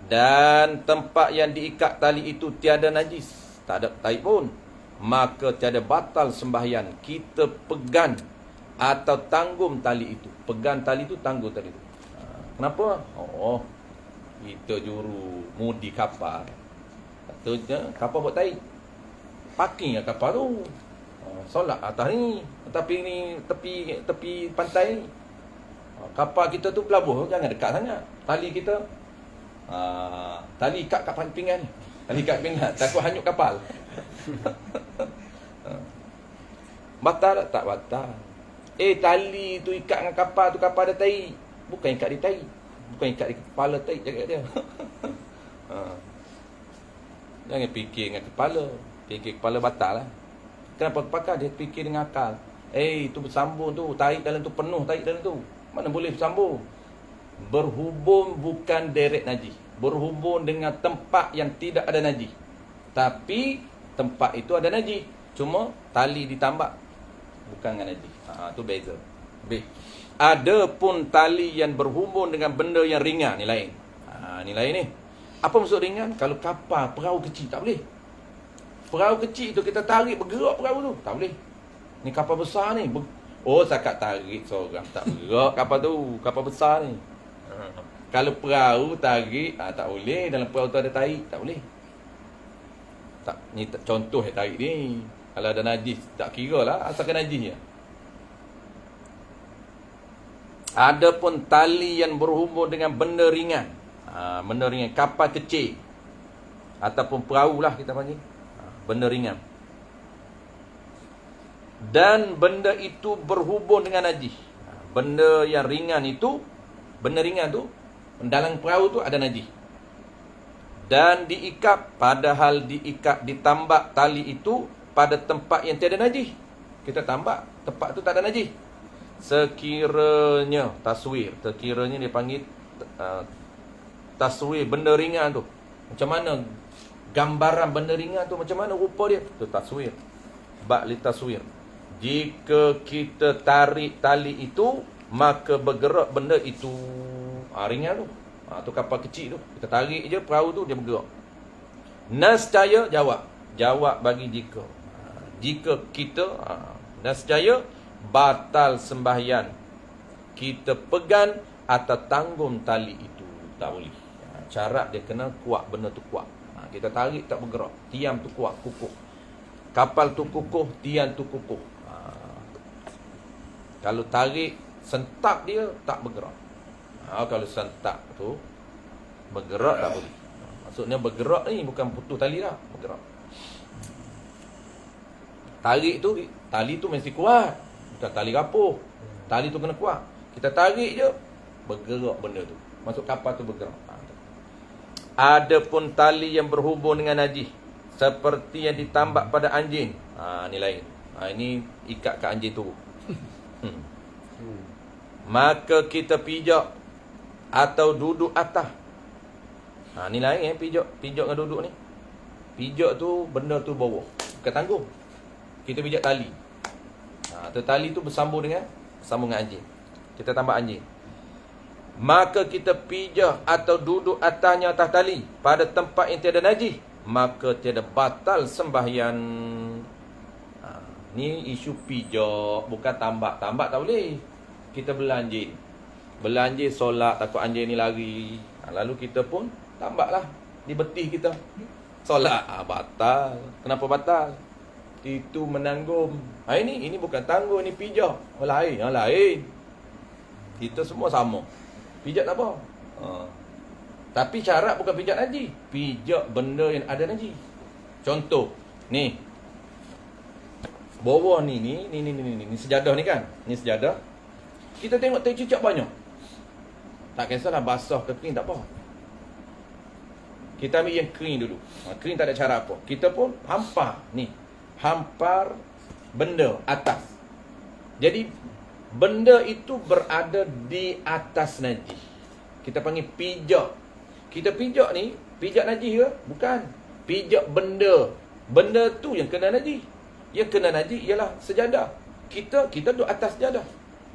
Dan tempat yang diikat tali itu tiada najis. Tak ada taik pun. Maka tiada batal sembahyang. Kita pegang atau tanggung tali itu. Pegang tali itu, tanggung tali itu. Kenapa? Kita juru mudi kapal. Patutnya kapal buat taik. Parking lah kapal tu. Solat atas ni. Tapi ni tepi pantai ni. Kapal kita tu pelabuh, jangan dekat sangat. Tali kita tali ikat kat pinggan ni. Tali ikat pinggan, takut hanyut kapal. Batal tak batal. Tali tu ikat dengan kapal tu, kapal ada taik. Bukan ikat di taik. Bukan ikat di kepala taik, jaga dia. Jangan fikir dengan kepala. Fikir kepala batal lah. Kenapa pakar dia fikir dengan akal? Tu bersambung tu, tarik dalam tu penuh, tarik dalam tu. Mana boleh bersambung? Berhubung bukan direct najis. Berhubung dengan tempat yang tidak ada najis. Tapi tempat itu ada najis. Cuma tali ditambak bukan dengan najis. Tu beza. B. Ada pun tali yang berhubung dengan benda yang ringan, ni lain. Ni lain ni. Apa maksud ringan? Kalau kapal, perahu kecil, tak boleh. Perahu kecil tu kita tarik, bergerak perahu tu. Tak boleh. Ni kapal besar ni. Sakat tarik seorang. Tak bergerak kapal tu. Kapal besar ni. Kalau perahu tarik, tak boleh. Dalam perahu tu ada tarik, tak boleh. Ni contoh yang tarik ni. Kalau ada najis, tak kira lah. Asalkan najis je. Ada pun tali yang berhubung dengan benda ringan. Benda ringan, kapal kecil ataupun perahu lah kita panggil. Benda ringan. Dan benda itu berhubung dengan najis. Benda yang ringan itu, benda ringan tu dalam perahu tu ada najis. Dan diikat, padahal diikat ditambak tali itu pada tempat yang tiada najis. Kita tambak tempat tu tak ada najis. Sekiranya sekiranya dia panggil taswir benda ringan tu. Macam mana gambaran benda ringan tu, macam mana rupa dia? Tu taswir. Bak li taswir. Jika kita tarik tali itu, maka bergerak benda itu. Ringan tu. Tu kapal kecil tu. Kita tarik je perahu tu, dia bergerak. Nascaya jawab. Jawab bagi jika. Jika kita nascaya batal sembahyang. Kita pegang atau tanggung tali itu. Tak boleh. Syarat dia kena kuat, benda tu kuat. Kita tarik tak bergerak. Tiang tu kuat, kukuh. Kapal tu kukuh, tiang tu kukuh. Kalau tarik, sentak dia, tak bergerak. Kalau sentak tu bergerak, tak boleh. Maksudnya bergerak ni bukan putus tali lah, bergerak. Tarik tu, tali tu mesti kuat. Bukan tali rapuh. Tali tu kena kuat. Kita tarik je, bergerak benda tu. Masuk kapal tu bergerak. Ada pun tali yang berhubung dengan najis, seperti yang ditambak pada anjing. Ni lain. Ini ikat kat anjing tu. Maka kita pijak atau duduk atas. Ni lain pijak dengan duduk ni. Pijak tu benda tu bawah. Bukan tanggung. Kita pijak tali. Tali tu bersambung dengan anjing. Kita tambah anjing. Maka kita pijak atau duduk atasnya atas tali pada tempat yang tiada najis, maka tiada batal sembahyang. Ni isu pijak, bukan tambak. Tambak tak boleh. Kita belanjin. Belanjin solat, takut anjing ni lari. Lalu kita pun tambaklah di betih kita. Solat, batal. Kenapa batal? Itu menanggung. Ini bukan tanggung, ini pijak. Lain, lain. Kita semua sama. Pijak tak apa. Tapi syarat bukan pijak najis. Pijak benda yang ada najis. Contoh, ni. Bawah ni sejadah ni kan. Ni sejadah. Kita tengok teh cicak banyak. Tak kisahlah basah ke kering tak apa. Kita ambil yang kering dulu. Kering tak ada cara apa. Kita pun hampar ni. Hampar benda atas. Jadi benda itu berada di atas najis. Kita panggil pijak. Kita pijak ni, pijak najis ke? Bukan. Pijak benda. Benda tu yang kena najis. Yang kena najis ialah sejadah. Kita duduk atas sejadah.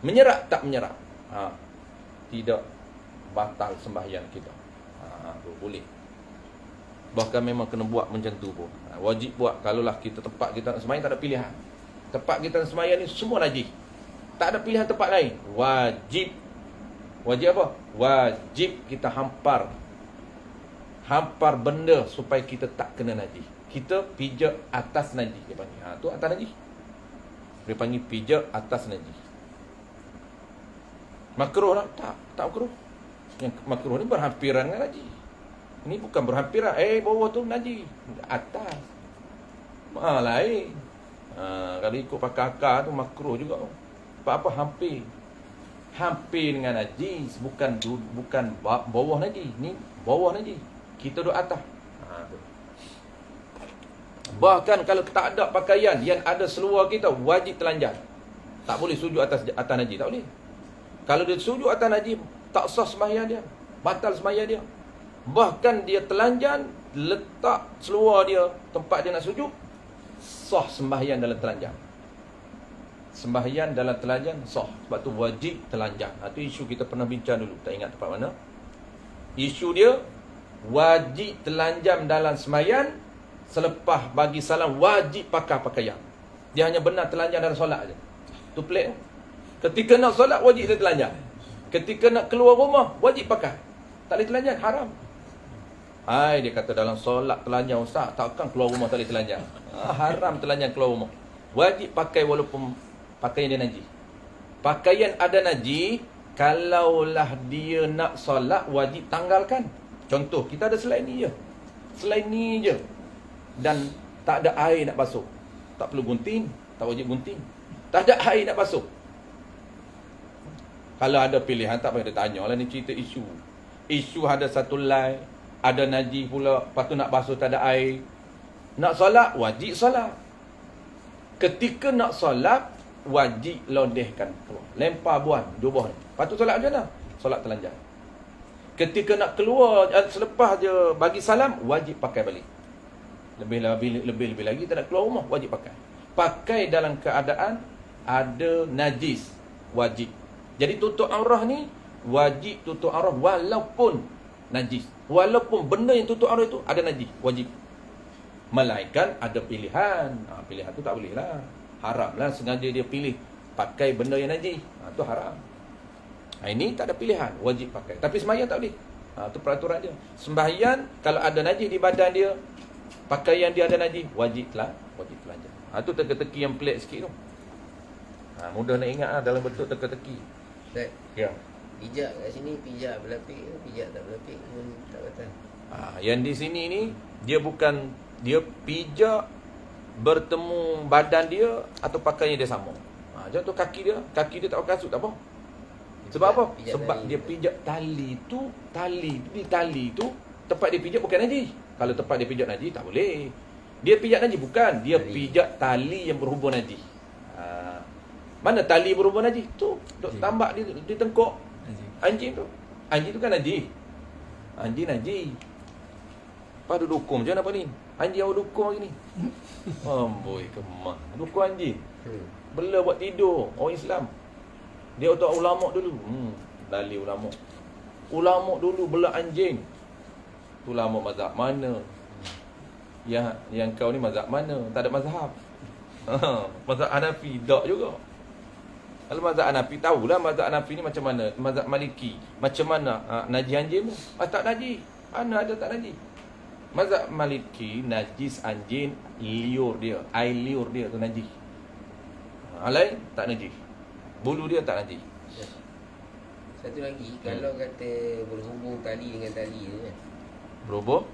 Menyerap tak menyerap? Tidak batal sembahyang kita. Boleh. Bahkan memang kena buat macam tu pun. Wajib buat. Kalaulah kita tempat kita nak sembahyang tak ada pilihan. Tempat kita nak sembahyang ni semua najis. Tak ada pilihan tempat lain. Wajib. Wajib apa? Wajib kita hampar benda supaya kita tak kena najis. Kita pijak atas najis dia panggil. Tu atas najis. Dia panggil pijak atas najis. Makruh lah? Tak makruh. Yang makruh ni berhampiran dengan najis. Ini bukan berhampiran. Bawah tu najis. Atas. Lain. Kalau ikut pakai akar tu makruh juga. Apa hampir. Hampir dengan najis. Bukan bawah najis. Ni bawah najis. Kita duduk atas. Bahkan kalau tak ada pakaian yang ada seluar kita, wajib telanjang. Tak boleh sujud atas najis. Tak boleh. Kalau dia sujud atas najis, tak sah sembahyang dia. Batal sembahyang dia. Bahkan dia telanjang, letak seluar dia tempat dia nak sujud, sah sembahyang dalam telanjang. Sembahyang dalam telanjang sah. Sebab tu wajib telanjang. Itu isu kita pernah bincang dulu. Tak ingat tempat mana. Isu dia, wajib telanjang dalam sembahyang. Selepas bagi salam, wajib pakai pakaian. Dia hanya benar telanjang dalam solat aja. Tu pelik. Ketika nak solat, wajib dia telanjang. Ketika nak keluar rumah, wajib pakai. Tak boleh telanjang, haram. Dia kata dalam solat telanjang, Ustaz, takkan keluar rumah tak boleh telanjang. Haram telanjang keluar rumah. Wajib pakai walaupun pakaian dia najis. Pakaian ada najis, kalaulah dia nak solat, wajib tanggalkan. Contoh, kita ada selain ni je. Selain ni je. Dan tak ada air nak basuh. Tak perlu gunting. Tak wajib gunting. Tak ada air nak basuh. Kalau ada pilihan, tak payah dia tanya lah. Ni cerita isu. Isu ada satu lai, ada najis pula, lepas tu nak basuh tak ada air. Nak solat, wajib solat. Ketika nak solat, wajib lodehkan keluar. Lempar buan, dua buah ni. Lepas tu solat macam mana? Solat telanjang. Ketika nak keluar, selepas je bagi salam, wajib pakai balik. Lebih lagi tak nak keluar rumah, wajib pakai. Pakai dalam keadaan ada najis, wajib. Jadi tutup aurah ni wajib tutup aurah walaupun najis. Walaupun benda yang tutup aurah itu ada najis, wajib. Melainkan ada pilihan. Pilihan tu tak boleh lah. Haram lah sengaja dia pilih pakai benda yang najis. Tu haram. Ini tak ada pilihan, wajib pakai. Tapi sembahyang tak boleh. Tu peraturan dia. Sembahyang kalau ada najis di badan dia, pakaian dia ada najis, wajib telanjang. Tu teka-teki yang pelik sikit tu. Mudah nak ingat dalam bentuk teka-teki. Ya. Pijak kat sini, pijak berlapik ke? Pijak tak berlapik pun tak batal. Yang di sini ni, dia bukan, dia pijak bertemu badan dia atau pakaian dia sama. Contoh kaki dia tak pakai kasut, tak apa. Sebab apa? Sebab dia pijak tali tu, tali tu tempat dia pijak bukan najis. Kalau tempat dia pijak najis, tak boleh. Dia pijak najis bukan, dia pijak tali yang berhubung najis. Mana tali berhubung najis? Tu, duk tambak di tengkok anjing tu. Anjing tu kan najis. Anjing najis. Lepas tu dukung macam mana apa ni? Anjing awak dukung lagi ni. Amboi kemah. Dukung anjing. Bela buat tidur orang Islam. Dia otak ulama dulu. Dalil ulama. Ulama dulu bela anjing. Tu ulama mazhab mana? Yang kau ni mazhab mana? Tak ada mazhab. Mazhab Hanafi tak juga. Kalau mazhab Hanafi tahulah mazhab Hanafi ni macam mana. Mazhab Maliki macam mana najis anjing tu? Tak najis. Mana ada tak najis? Mazhab Maliki najis anjing liur dia, air liur dia tu najis. Lain tak najis. Bulu dia tak najis. Satu lagi, kalau kata berhubung tali dengan tali tu kan. Berhubung?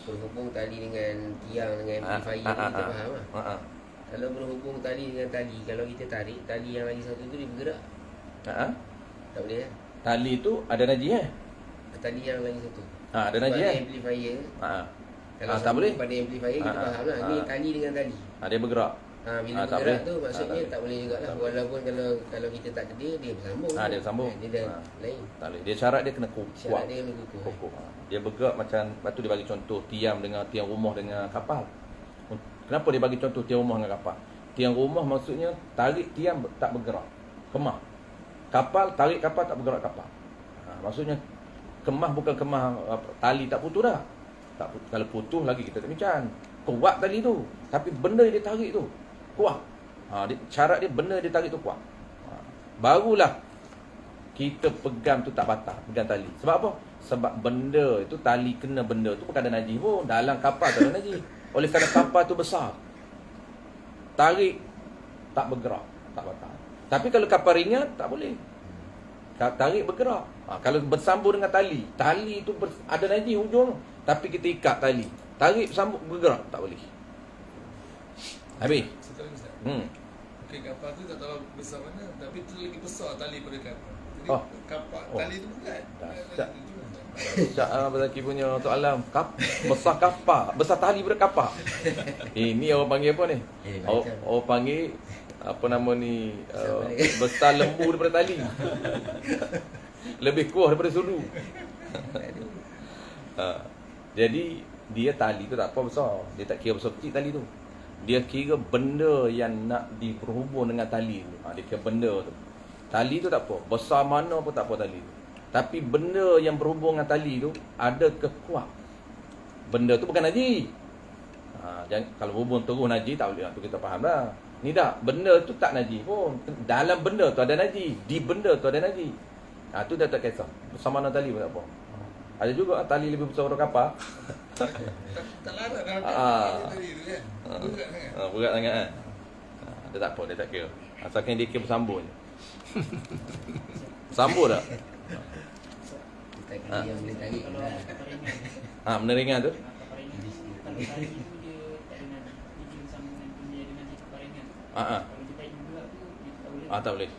Berhubung tali dengan tiang dengan amplifier tu kita faham lah. Kalau berhubung tali dengan tali, kalau kita tarik, tali yang lagi satu tu dia bergerak. Tak boleh kan? Tali tu ada najis Tali yang lagi satu. ada najis Pada amplifier. Kalau tak boleh. pada amplifier kita faham lah. Ni tali dengan tali. Dia bergerak. Bila tak bergerak boleh. tu maksudnya tak boleh jugalah. Walaupun kalau kita tak kedia, dia bersambung. Dia bersambung. Dia dah lain. Tak boleh. Dia syarat dia kena kuat. Syarat dia kena kukuh. Kukuh. Dia bergerak macam, lepas tu dia bagi contoh tiang rumah dengan kapal. Kenapa dia bagi contoh tiang rumah dengan kapal? Tiang rumah maksudnya tarik tiang tak bergerak, kemah. Kapal tarik kapal tak bergerak kapal. Maksudnya kemah bukan kemah tali tak putus dah. Kalau putus lagi kita tak bincang. Kuat tali tu, tapi benda yang dia tarik tu kuat. Syarat dia benda dia tarik tu kuat. Barulah kita pegang tu tak batal, pegang tali. Sebab apa? Sebab benda itu, tali kena benda tu bukan ada najis pun. Dalam kapal tak ada najis. Oleh kerana kapal tu besar, tarik tak bergerak, tak batal. Tapi kalau kapal ringan tak boleh. Tarik bergerak. Kalau bersambung dengan tali, tali tu ada najis hujung, tapi kita ikat tali, tarik sambung bergerak, tak boleh. Habis. Okey, kapal tu tak tahu besar mana, tapi tu lagi besar tali pada kapal. Jadi kapal tali tu bukan. Syak Abazaki punya soalan besar kapal, besar tali pada kapal. Ini orang panggil apa ni? Orang panggil apa nama ni, besar lembu daripada tali. Lebih kuat daripada sulu. Jadi dia tali tu tak apa besar. Dia tak kira besar kecil tali tu. Dia kira benda yang nak diperhubung dengan tali tu. Dia kira benda tu. Tali tu tak apa, besar mana pun tak apa tali tu. Tapi benda yang berhubung dengan tali tu ada kekuat. Benda tu bukan najis. Kalau hubung terus najis tak boleh. Tu kita faham dah. Ni dah, benda tu tak najis pun. Dalam benda tu ada najis, di benda tu ada najis. Tu dah tak kisah. Besar mana tali pun tak apa. Ada juga tali lebih besar dari kapal. Tak larat dalam kapal tadi tu kan. Berat sangat. Berat sangat kan. Dia tak apa, dia tak kira. Asalkan dia kira bersambung je. Sambung tak? Kita kena yang boleh tarik lah. Benda ringan tu. Tak boleh.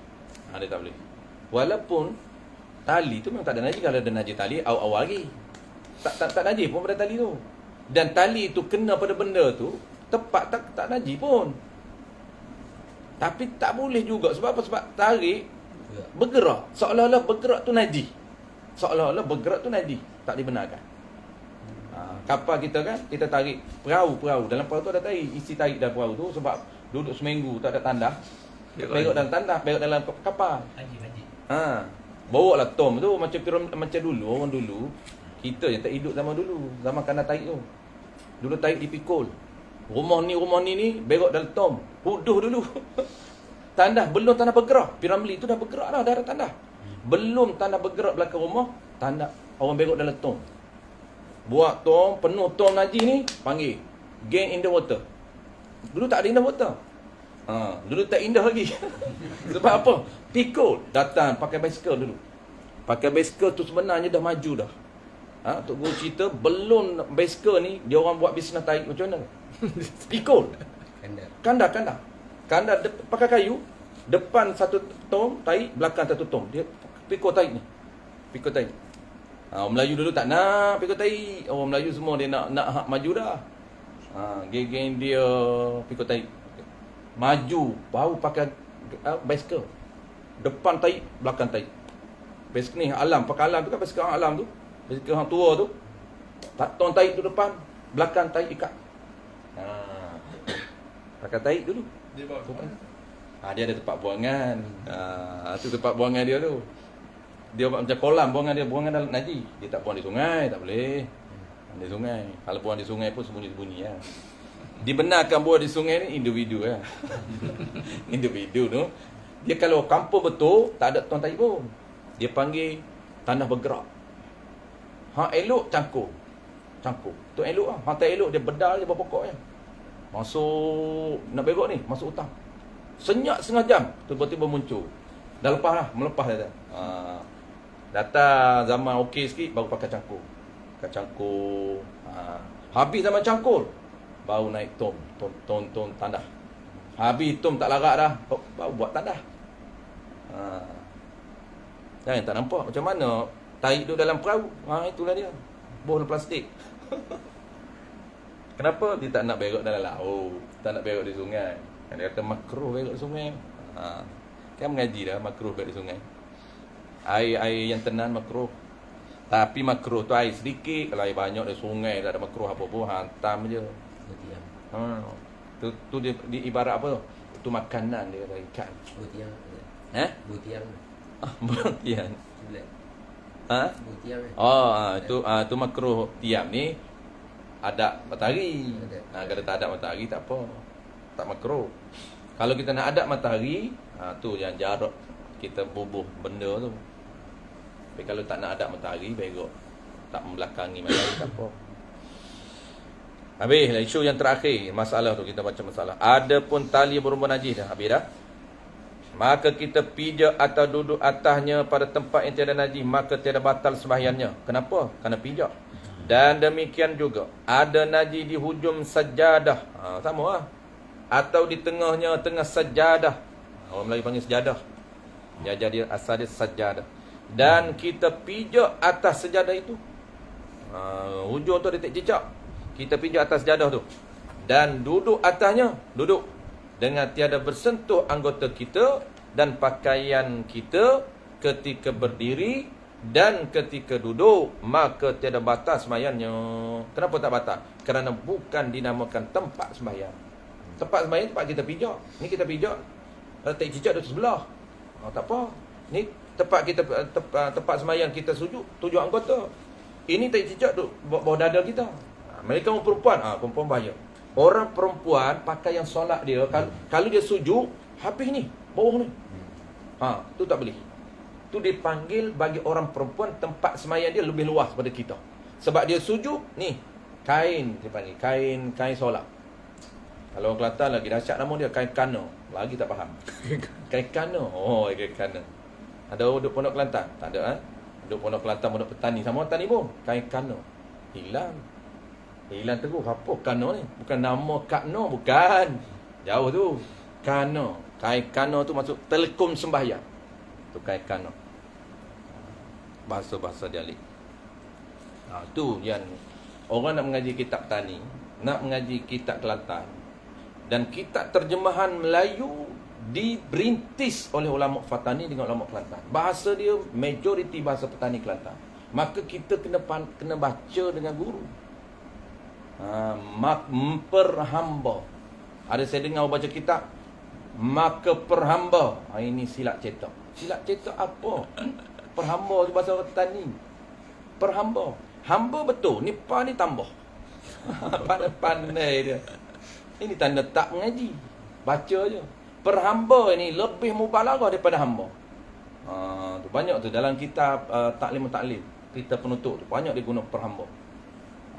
Dia tak boleh. Walaupun tali tu memang tak ada najis. Kalau ada najis tali awal-awal lagi. Tak najis pun pada tali tu. Dan tali tu kena pada benda tu, tepat tak najis pun. Tapi tak boleh juga. Sebab apa? Sebab tarik bergerak. Seolah-olah bergerak tu najis. Seolah-olah bergerak tu najis. Tak dibenarkan. Kapal kita kan, kita tarik perahu. Dalam perahu tu ada tarik. Isi tarik dalam perahu tu sebab duduk seminggu tak ada tandas. Perok dalam tandas, perok dalam kapal. Bawa lah tom tu macam dulu, orang dulu. Kita je tak hidup zaman dulu. Zaman kandang tarik tu. Dulu tarik dipikul. Rumah ni berok dalam tom. Huduh dulu. Tandas belum tanah bergerak. Piramli tu dah bergerak dah ada tandas. Belum tanah bergerak belakang rumah, tandas orang berok dalam tom. Buat tom, penuh tom najis ni, panggil gang in the water. Dulu tak ada in the water. Dulu tak indah lagi. Sebab apa? Pikul datang pakai basikal dulu. Pakai basikal tu sebenarnya dah maju dah. Tok Guru cerita belum basikal ni dia orang buat bisnes tarik macam mana? Pikul. Kandar pakai kayu, depan satu tom tarik, belakang satu tom. Dia pikul tarik ni. Pikul tarik. Orang Melayu dulu tak nak pikul tarik. Orang Melayu semua dia nak maju dah. Geng-geng dia pikul tarik. Maju, baru pakai basikal. Depan tarik, belakang tarik. Basikal ni alam, pakai alam tu kan basikal alam tu. Basikal hang tua tu. Tong tarik tu depan, belakang tarik ikat. Pakai tarik dulu. Dia bawa ke mana? Dia ada tempat buangan. Tu tempat buangan dia tu. Dia buat macam kolam buangan dia, buangan dalam najis. Dia tak buang di sungai, tak boleh. Di sungai. Kalau buang di sungai pun sembunyi-sembunyi lah. Dibenarkan buang di sungai ni individu lah. Individu tu. Dia kalau kampung betul, tak ada tuan tahi pun. Dia panggil tanah bergerak. Hak elok cangkul. Cangkul. Tu elok lah. Hak tak elok dia bedal je berpokok je. Masuk, nak berok ni, masuk hutang. Senyap setengah jam, tiba-tiba muncul. Dah lepas lah, melepas dah. Datang zaman okey sikit, baru pakai cangkul. Pakai cangkul. Habis zaman cangkul, baru naik tom tandah. Habis tom tak larat dah, baru buat tandah. Jangan tak nampak macam mana tarik duduk dalam perahu. Itulah dia. Bol plastik. Kenapa dia tak nak berok dalam laut? Tak nak berok di sungai? Dia kata makruh berok di sungai. Kan mengaji dah makruh berok di sungai. Air yang tenang makruh. Tapi makruh tu air sedikit. Kalau air banyak di sungai tak ada makruh apa pun, hantam je. Tu dia ibarat apa tu? Tu makanan dia dari ikan. Butiang. Butiang. Butiang. Butiang. Tu makruh tiam ni ada matahari. Kalau tak ada matahari tak apa. Tak makruh. Kalau kita nak ada matahari, tu yang jarak kita bubuh benda tu. Tapi kalau tak nak ada matahari, berok tak membelakangi matahari tak apa. Habislah isu yang terakhir, masalah tu kita baca masalah. Adapun tali berumur najis dah, habis dah. Maka kita pijak atau duduk atasnya pada tempat yang tiada najis, maka tiada batal sembahyangnya. Kenapa? Kerana pijak. Dan demikian juga ada najis di hujung sajadah. Sama lah. Atau di tengah sajadah. Orang Melayu panggil sejadah. Jadi asal dia sajadah. Dan kita pijak atas sejadah itu. Hujung tu dia tak cicak. Kita pijak atas sejadah tu. Dan duduk atasnya. Duduk. Dengan tiada bersentuh anggota kita dan pakaian kita ketika berdiri dan ketika duduk, maka tiada batas sembahyangnya. Kenapa tak batal? Kerana bukan dinamakan tempat sembahyang. Tempat sembahyang tempat kita pijak. Ni kita pijak, tak cicak di sebelah. Tak apa. Ni tempat kita tempat sembahyang kita sujud, tujuh anggota. Ini tak cicak duduk bawah dada kita. Mereka orang perempuan, perempuan bahaya. Orang perempuan pakai yang solat dia, kalau dia sujud, habis ni, bawah ni. Tu tak boleh. Tu dipanggil bagi orang perempuan tempat semayang dia lebih luas pada kita. Sebab dia sujud ni kain, dia panggil kain solat. Kalau orang Kelantan lagi dahsyat nama dia kain kana. Lagi tak faham. Kain kana. Kain kana. Ada duduk Pondok Kelantan? Tak ada Duduk Pondok Kelantan, Pondok Petani sama petani pun kain kana. Hilang terus. Apa kana ni? Bukan nama Kakno, bukan. Jauh tu. Kana. Kain kana tu maksud telekom sembahyang. Tu kain kana. Bahasa-bahasa dialek. Tu yang orang nak mengaji kitab Tani, nak mengaji kitab Kelantan, dan kitab terjemahan Melayu diberintis oleh ulama Fatani dengan ulama Kelantan. Bahasa dia majoriti bahasa petani Kelantan. Maka kita kena baca dengan guru. Memperhamba. Ada saya dengar baca kitab maka perhamba. Ini silap cetak. Silap cetak apa? Perhamba tu bahasa petani. Perhamba. Hamba betul. Ni pa ni tambah. Pandai dia. Ini tanda tak mengaji. Baca je. Perhamba ni lebih mubalaghah daripada hamba. Tu banyak tu dalam kitab taklim. Kita penutup tu banyak dia guna perhamba.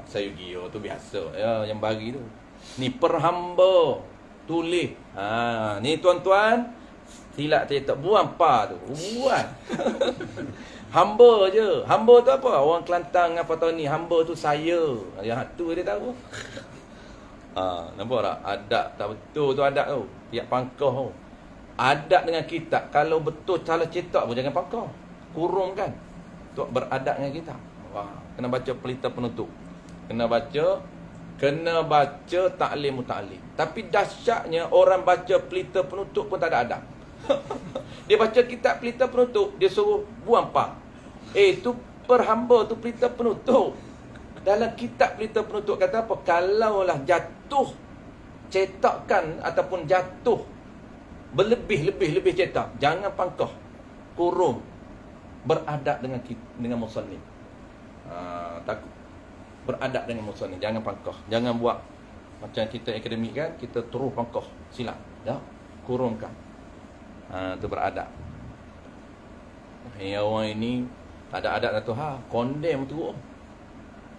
Sayugio tu biasa ya yang bagi tu. Ni perhamba tulis. Ni tuan-tuan silap tak buang pa tu. Buang. Hamba je. Hamba tu apa? Orang Kelantan apa tahu ni hamba tu saya. Yang tu dia tahu. Nampak tak? Adat tak betul tu adat tu. Pihak pangkah tu. Adat dengan kitab. Kalau betul cara cetak pun jangan pangkah. Kurung kan. Tu beradat dengan kitab. Kena baca pelita penutup. Kena baca taklim muta'alim. Tapi dahsyatnya orang baca pelita penutup pun tak ada adab. Dia baca kitab pelita penutup, dia suruh buang pa. Tu perhamba tu pelita penutup. Dalam kitab pelita penutup kata apa? Kalaulah jatuh cetakan ataupun jatuh berlebih cetak, jangan pangkah. Kurung. Beradab dengan musannif. Takut. beradab dengan musannif. Jangan pangkah. Jangan buat macam kita akademik kan, kita terus pangkah. Silap. Ya. Kurungkan. Itu beradab. Orang ini tak ada adab kata, condemn teruk.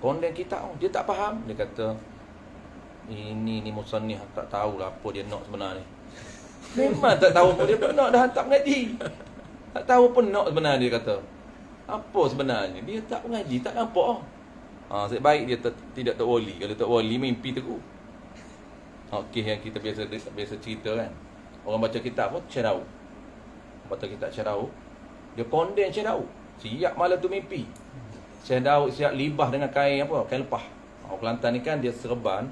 Condemn kita. Dia tak faham. Dia kata, ini musannif tak tahulah apa dia nak sebenarnya. Memang tak tahu pun dia nak dah hantar mengaji. Tak tahu pun nak sebenarnya dia kata. Apa sebenarnya? Dia tak mengaji, tak nampak. Sebab baik dia tidak tak wali. Kalau tak wali mimpi teruk. Okey, yang kita biasa cerita kan. Orang baca kitab pun Syekh Daud. Baca kitab Syekh Daud, dia condemn Syekh Daud. Siap malam tu mimpi. Syekh Daud siap libah dengan kain apa? Kain lepah. Orang Kelantan ni kan dia serban.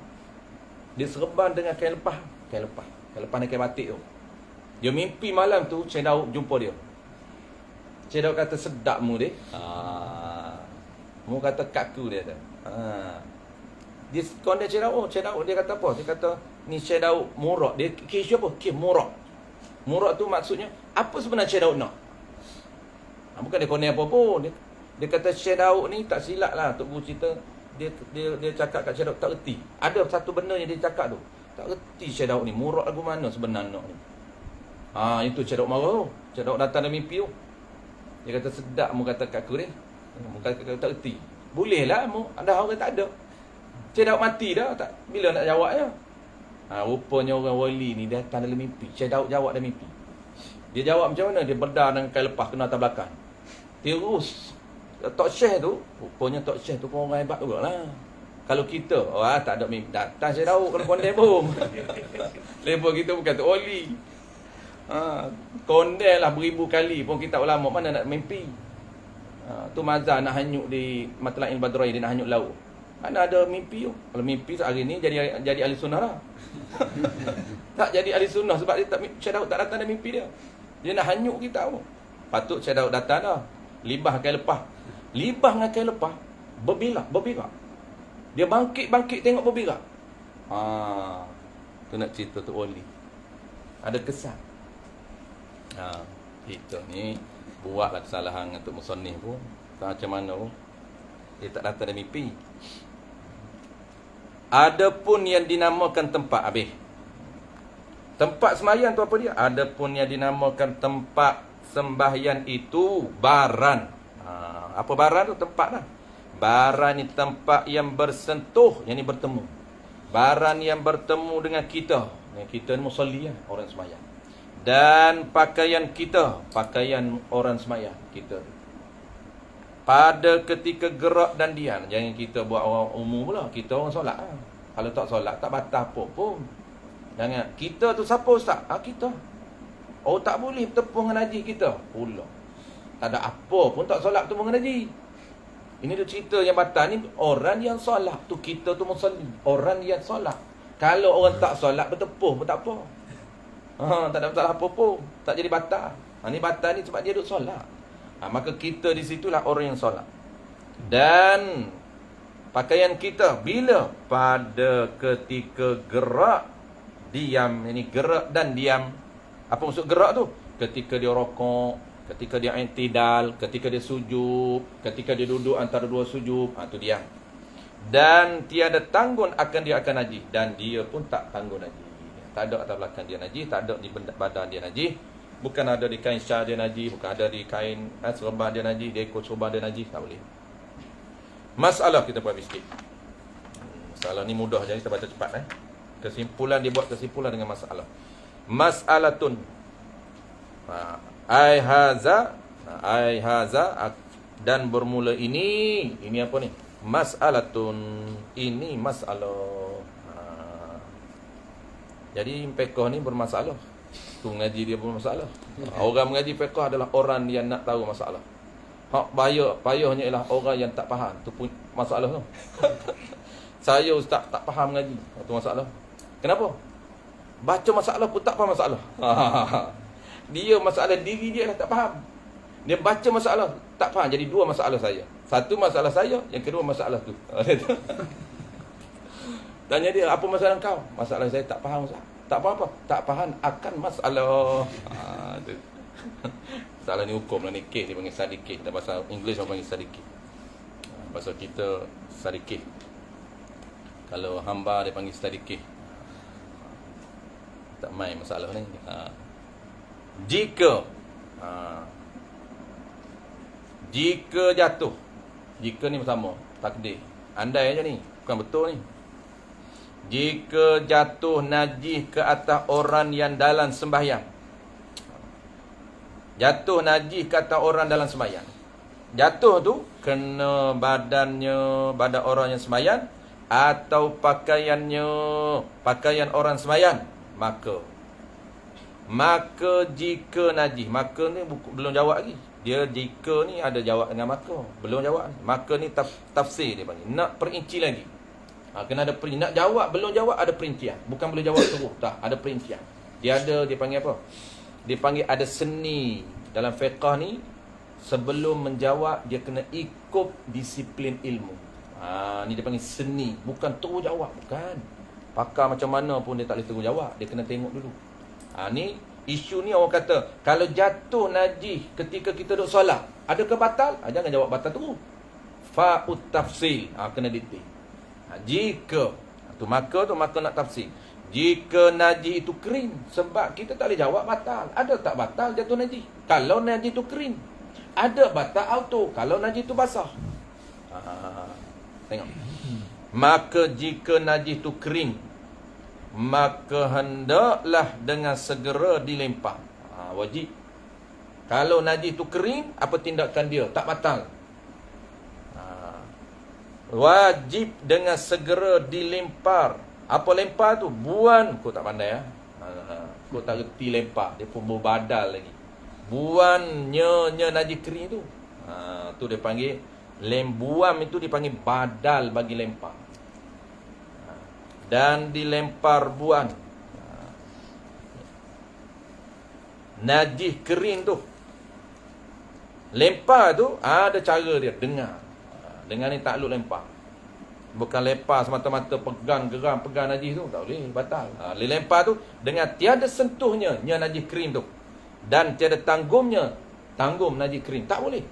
Dia serban dengan kain lepah. Kain lepah. Kain lepah ni kain batik tu. Dia mimpi malam tu Syekh Daud jumpa dia. Syekh Daud kata, sedap mu deh. Mu kata kaku dia kata. Dia condemn Syekh Daud. Syekh Daud dia kata apa? Dia kata ni Syekh Daud murak. Dia kes apa? Kes murak. Murak tu maksudnya apa sebenarnya Syekh Daud nak? Bukan dia condemn apa pun. Dia kata Syekh Daud ni tak silap lah Tok Guru cerita. Dia cakap kat Syekh Daud tak erti. Ada satu benda yang dia cakap tu. Tak erti Syekh Daud ni. Murak lagu mana sebenarnya nak ni? Itu Syekh Daud marah tu. Syekh Daud datang dalam mimpi tu. Dia kata sedap mu kata kat aku ni. Mu kata tak erti. Boleh lah mu. Ada orang tak ada. Syekh Daud mati dah. Tak, bila nak jawabnya? Rupanya orang wali ni datang dalam mimpi. Syekh Daud jawab dalam mimpi. Dia jawab macam mana? Dia berdar dengan kain lepas kena atas belakang. Terus Tok Syekh tu, rupanya Tok Syekh tu pun orang hebat juga lah. Kalau kita, tak ada mimpi. Datang Syekh Daud kalau condemn pun. Level kita bukan Tok Wali. Condemn lah beribu kali pun kita ulama mana nak mimpi. Tu mazhar nak hanyut di Matla'il Badrai, dia nak hanyut laut. Mana ada mimpi tu. Kalau mimpi hari ni jadi ahli sunnah lah. Tak jadi ahli sunnah sebab dia tak, Syekh Daud tak datang dalam mimpi dia. Dia nak hanyut kita tu. Patut Syekh Daud datang dah. Libah kain lepah. Libah dengan kain lepah berbirak. Dia bangkit tengok berbirak. Tu nak cerita tu wali. Ada kesan. Kita ni buatlah kesalahan untuk musannif pun. Tak macam mana pun. Dia tak datang dalam mimpi. Adapun yang dinamakan tempat habis. Tempat sembahyang tu apa dia? Adapun yang dinamakan tempat sembahyang itu baran. Apa baran tu? Tempat lah. Baran ni tempat yang bersentuh, yang ni bertemu. Baran yang bertemu dengan kita. Kita ni musalli lah, orang sembahyang. Dan pakaian kita, pakaian orang sembahyang kita. Pada ketika gerak dan diam. Jangan kita buat orang umum pula. Kita orang solat lah. Kalau tak solat, tak batal apa pun. Jangan. Kita tu siapa ustaz? Kita. Tak boleh bertepung dengan haji kita. Pula. Tak ada apa pun tak solat bertepung dengan haji. Ini tu cerita yang batal ni. Orang yang solat tu kita tu musalli. Orang yang solat. Kalau orang tak solat bertepung pun tak apa. Tak ada masalah apa pun. Tak jadi batal. Ni batal ni sebab dia duduk solat. Maka kita di situlah orang yang solat. Dan pakaian kita bila? Pada ketika gerak, diam. Ini gerak dan diam. Apa maksud gerak tu? Ketika dia rokok, ketika dia i'tidal, ketika dia sujud, ketika dia duduk antara dua sujud, tu diam. Dan tiada tanggun akan dia akan najis. Dan dia pun tak tanggung najis. Tak ada atas belakang dia najis, tak ada di badan dia najis. Bukan ada di kain syar dia najis, bukan ada di kain serban dia najis, dia ikut serban dia najis, tak boleh. Masalah kita buat sikit. Masalah ni mudah je, kita baca cepat. Kesimpulan, dia buat kesimpulan dengan masalah. Mas'alatun. Ai haza dan bermula ini apa ni? Mas'alatun. Ini masalah. Jadi fiqh ni bermasalah. Tu mengaji dia bermasalah. Orang mengaji fiqh adalah orang yang nak tahu masalah. Payahnya ialah orang yang tak faham. Tu pun masalah tu. Saya ustaz tak faham mengaji. Tu masalah. Kenapa? Baca masalah pun tak faham masalah. Dia masalah diri dia lah tak faham. Dia baca masalah tak faham. Jadi dua masalah saya. Satu masalah saya, yang kedua masalah tu. Tanya dia, apa masalah kau? Masalah saya tak faham ustaz. Tak apa-apa. Tak faham akan masalah. Masalah ni hukum lah ni. Kes dia panggil study case. Dalam bahasa English orang panggil study case. Bahasa kita study case. Kalau hamba dia panggil study case. Tak main masalah ni. Jika jika jatuh, jika ni sama takdir. Andai aja ni, bukan betul ni. Jika jatuh najis ke atas orang yang dalam sembahyang. Jatuh najis ke atas orang dalam sembahyang. Jatuh tu kena badannya, badan orang yang sembahyang atau pakaiannya, pakaian orang sembahyang, maka jika najis, maka ni belum jawab lagi. Dia jika ni ada jawab dengan maka, belum jawab. Maka ni tafsir dia panggil, nak perinci lagi. Kena ada nak jawab, belum jawab ada perincian. Bukan boleh jawab terus, tak, ada perincian. Dia panggil apa? Dia panggil ada seni dalam fiqh ni. Sebelum menjawab, dia kena ikut disiplin ilmu. Ni dia panggil seni. Bukan terus jawab, bukan. Pakar macam mana pun dia tak boleh terus jawab. Dia kena tengok dulu. Ni isu ni orang kata, kalau jatuh najis ketika kita duduk solat, adakah batal? Jangan jawab batal terus. Fa'ut tafsil. Kena detail. Jika tu maka nak tafsir. Jika najis itu kering, sebab kita tak boleh jawab batal. Ada tak batal jatuh najis? Kalau najis itu kering, ada batal auto kalau najis itu basah. Tengok. Maka jika najis itu kering, maka hendaklah dengan segera dilempar. Wajib. Kalau najis itu kering, apa tindakan dia? Tak batal. Wajib dengan segera dilempar. Apa lempar tu? Buan. Kau tak pandai kau tak reti lempar. Dia pun berbadal lagi. Buannya najis kering tu. Tu dia panggil lembuam, itu dipanggil badal bagi lempar. Dan dilempar buan. Najis kering tu. Lempar tu ada cara dia, dengar. Dengan ni takluk lempar. Bukan lempar semata-mata pegang najis tu, tak boleh, batal. Lempar tu dengan tiada sentuhnya najis kering tu, dan tiada tanggum najis kering, tak boleh.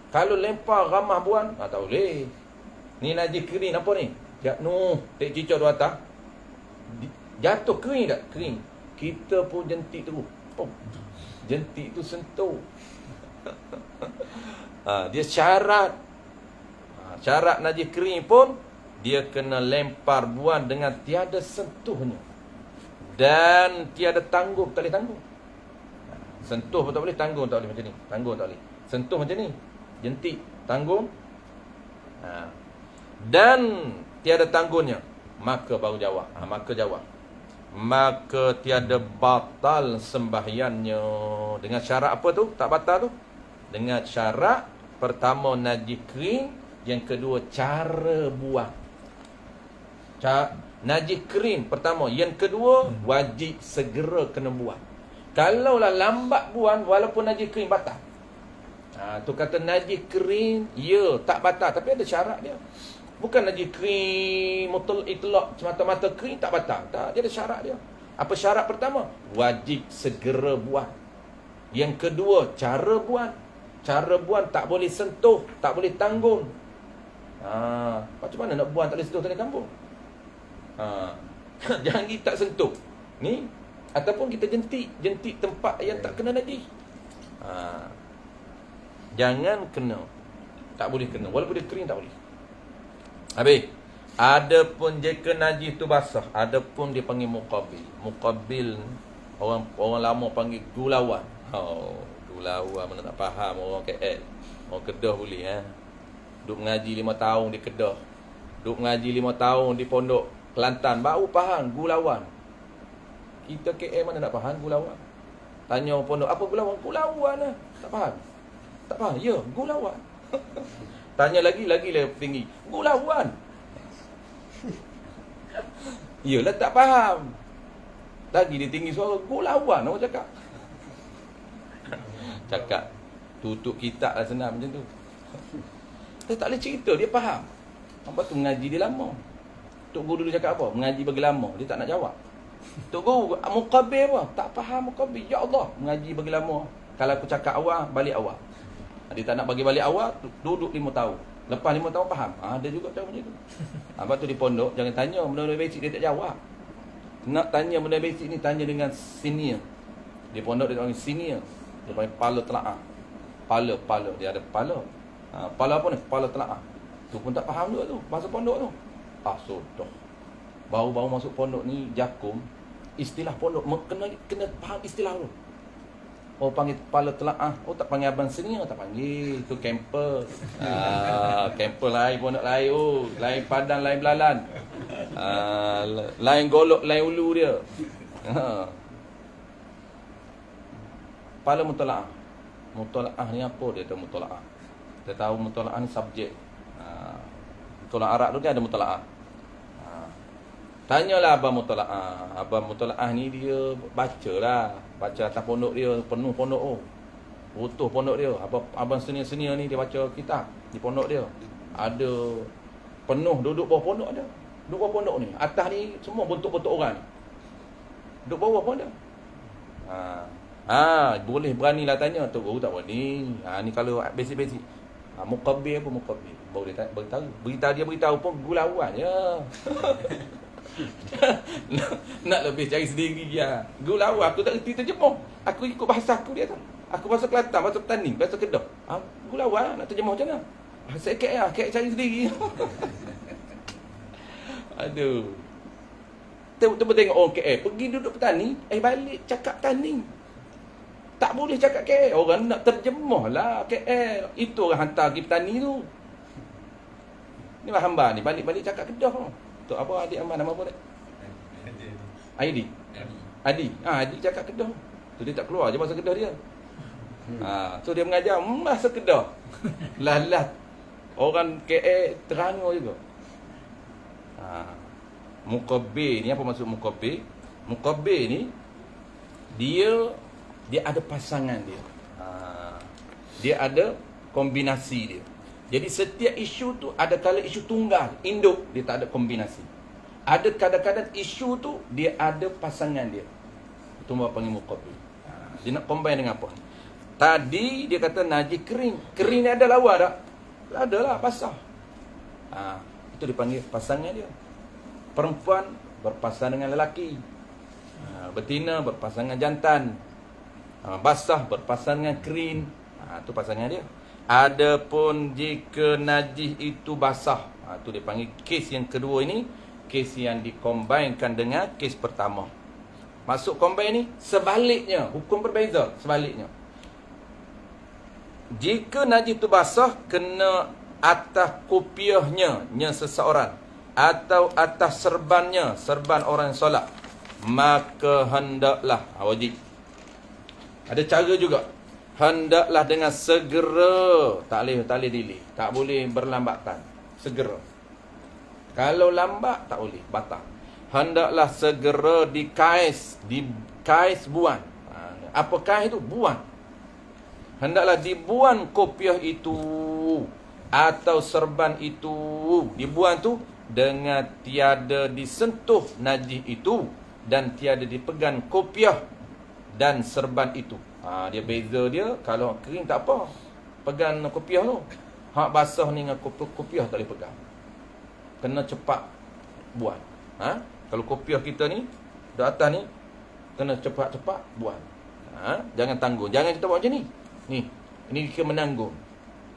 Kalau lempar ramah buan, tak boleh. Ni najis kering apa ni? Tek cicak tu atas. Jatuh kering tak? Kering. Kita pun jentik tu. Jentik tu sentuh. Dia syarat. Syarat najis kering pun dia kena lempar buan dengan tiada sentuhnya dan tiada tanggung, tak boleh tanggung. Sentuh pun tak boleh, tanggung tak boleh macam ni. Tanggung tak boleh. Sentuh macam ni, jentik, tanggung. Dan tiada tanggungnya, maka baru jawab. Maka jawab. Maka tiada batal sembahyangnya. Dengan syarat apa tu? Tak batal tu? Dengan syarat pertama najis kering, yang kedua cara buang. Najis kering pertama, yang kedua wajib segera kena buang. Kalaulah lambat buang, walaupun najis kering batal. Tu kata najis kering, ya tak batal, tapi ada syarat dia. Bukan najis kering mutlak itlaq semata-mata kering tak batal. Tak, dia ada syarat dia. Apa syarat pertama? Wajib segera buang. Yang kedua, cara buang. Cara buang tak boleh sentuh, tak boleh tanggung. Macam mana nak buang tak boleh sentuh, tak boleh tanggung? Jangan kita tak sentuh ni, ataupun kita jentik tempat yang tak kena najis. Jangan kena, tak boleh kena, walaupun dia kering tak boleh. Habis. Adapun jika najis tu basah, adapun dia panggil muqabil. Muqabil orang lama panggil gulawan. Gulawan mana tak faham orang KL. Orang Kedah boleh Duk ngaji 5 tahun di Kedah. Duk ngaji 5 tahun di Pondok Kelantan, baru faham gulawan. Kita KL mana nak faham gulawan? Tanya orang Pondok, apa gulawan? Gulawan lah. Tak faham? Tak faham? Ya, gulawan. Tanya lagi tinggi. Gulawan. Yalah tak faham. Lagi dia tinggi suara, gulawan orang cakap. Cakap tutup kitab lah senang macam tu. Dia tak boleh cerita, dia faham. Apa tu mengaji dia lama. Tok Guru dulu cakap apa? Mengaji bagi lama, dia tak nak jawab. Tok Guru, muqabil apa? Tak faham muqabil. Ya Allah, mengaji bagi lama. Kalau aku cakap awal, balik awal. Dia tak nak bagi balik awal, duduk 5 tahun. Lepas 5 tahun faham. Ada juga cara macam tu. Lepas tu di pondok, jangan tanya benda-benda basic dia tak jawab. Nak tanya benda basic ni, tanya dengan senior. Di pondok dia panggil senior. Dia panggil kepala telaah. Kepala. Dia ada kepala. Kepala apa ni? Kepala telaah. Tu pun tak faham juga tu. Bahasa pondok tu. Sudah. Baru-baru masuk pondok ni, Jakum. Istilah pondok. Kena faham istilah tu. Oh, panggil kepala telaah. Oh, tak panggil abang senior. Tak panggil. Tu campus. Campus lain, pondok lain. Oh, lain Padang, lain Belalan. Lain Golok, lain Ulu dia. Kepala mutalaah. Mutalaah ni apa dia tahu mutalaah? Dia tahu mutalaah ni subjek. Mutalaah Arab tu kan ada mutalaah. Tanyalah abang mutalaah. Abang mutalaah ni dia bacalah. Baca atas pondok dia, penuh pondok tu. Butuh pondok dia. Abang senior-senior ni dia baca kitab di pondok dia. Ada penuh duduk bawah pondok ada. Duduk bawah pondok ni. Atas ni semua bentuk-bentuk orang. Duduk bawah pun ada. Boleh beranilah tanya tu. Tak berani. Ni kalau basic-basic. Muqabbir apa muqabbir? Baru dia beritahu pun gulauan je. nak lebih cari sendiri dia. Gulauan aku tak reti terjemah. Aku ikut bahasa aku dia tu. Aku bahasa Kelantan, bahasa Petani, bahasa Kedah. Gulauan nak terjemah macam mana? Bahasa KL cari sendiri. Aduh. Tengok orang KL pergi duduk petani, balik cakap petani. Tak boleh cakap KL. Orang nak terjemah lah KL. Itu orang hantar pergi petani tu. Ni lah hamba ni balik-balik cakap Kedah. Tu apa adik hamba nama apa dia? Adi. Adi cakap Kedah. Tu dia tak keluar je bahasa Kedah dia. So dia mengajar bahasa Kedah. Lah orang KL terangor juga. Muqabbir ni apa maksud muqabbir? Muqabbir ni dia ada pasangan dia. Dia ada kombinasi dia. Jadi setiap isu tu ada kala isu tunggal, induk, dia tak ada kombinasi. Ada kadang-kadang isu tu dia ada pasangan dia. Itu apa panggil muqabbir. Dia nak combine dengan apa? Tadi dia kata najis kering. Kering ni ada lawa tak? Adalah basah. Itu dipanggil pasangan dia. Perempuan berpasangan dengan lelaki. Betina berpasangan jantan. Basah berpasangan dengan kering. Itu pasangan dia. Adapun jika najis itu basah, itu dipanggil kes yang kedua ini, kes yang dikombainkan dengan kes pertama. Masuk combine ni sebaliknya, hukum berbeza sebaliknya. Jika najis itu basah, kena atas kopiahnya seseorang atau atas serban orang yang solat, maka hendaklah wajib. Ada cara juga. Hendaklah dengan segera. Tak boleh delay. Tak boleh berlambatan. Segera. Kalau lambat tak boleh, batal. Hendaklah segera dikais buang. Apa kais itu? Buang. Hendaklah dibuang kopiah itu atau serban itu. Dibuang tu dengan tiada disentuh najis itu dan tiada dipegang kopiah dan serban itu. Dia beza dia. Kalau kering tak apa, pegang kopiah tu. Hak basah ni dengan kopiah tak boleh pegang. Kena cepat buat. Kalau kopiah kita ni di atas ni, kena cepat-cepat buat. Jangan tanggung. Jangan kita buat macam ni. Ini kita menanggung.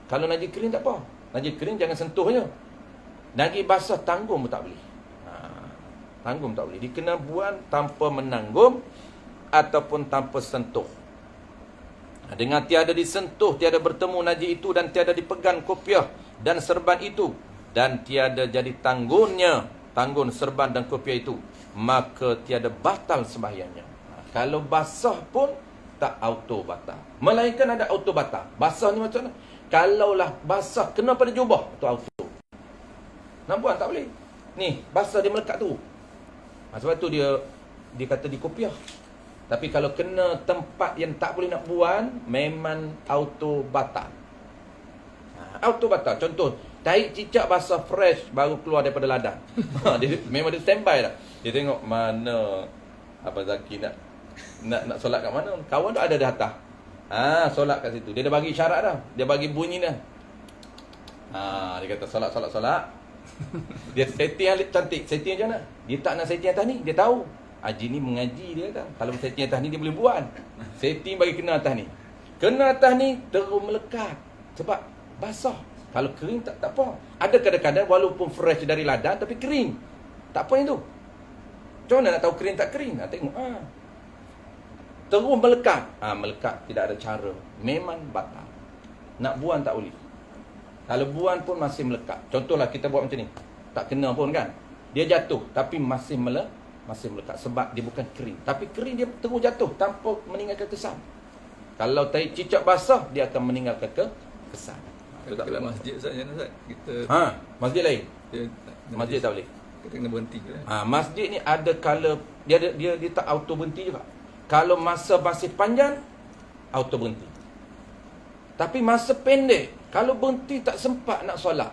Kalau najis kering tak apa. Najis kering jangan sentuh je. Najis basah tanggung pun tak boleh. Tanggung tak boleh. Dia kena buat tanpa menanggung ataupun tanpa sentuh. Dengan tiada disentuh, tiada bertemu najis itu dan tiada dipegang kopiah dan serban itu dan tiada jadi tanggun serban dan kopiah itu, maka tiada batal sembahyangnya. Kalau basah pun tak auto batal. Melainkan ada auto batal. Basah ni macam mana? Kalaulah basah kena pada jubah, tu auto. Nak buang tak boleh. Ni, basah dia melekat tu. Sebab tu dia kata di kopiah. Tapi kalau kena tempat yang tak boleh nak buang, memang auto batal. Auto batal. Contoh, tahi cicak basah fresh baru keluar daripada ladang. Memang dia standby dah. Dia tengok mana Abang Zaki nak solat kat mana. Kawan tu ada di atas. Solat kat situ. Dia dah bagi syarat dah. Dia bagi bunyi dah. Dia kata solat. Dia setting yang cantik. Setting macam mana? Dia tak nak setting atas ni. Dia tahu Haji ni mengaji, dia kata. Kalau setting atas ni dia boleh buat. Setting bagi kena atas ni. Kena atas ni terus melekat. Sebab basah. Kalau kering tak apa. Ada kadang-kadang walaupun fresh dari ladang tapi kering. Tak apa yang tu. Macam mana nak tahu kering tak kering? Tengok. Terus melekat. Melekat tidak ada cara. Memang batal. Nak buang tak boleh. Kalau buang pun masih melekat. Contohlah kita buat macam ni. Tak kena pun kan. Dia jatuh tapi masih melekat. Sebab dia bukan kering. Tapi kering dia terus jatuh tanpa meninggalkan kesan. Kalau cicak basah, dia akan meninggalkan kesan. Kalau masjid Ustaz, macam mana Ustaz? Kita masjid lain. Masjid tak boleh. Kita kena berhenti ke? Masjid ni ada kala dia tak auto berhenti juga. Kalau masa masih panjang, auto berhenti. Tapi masa pendek, kalau berhenti tak sempat nak solat.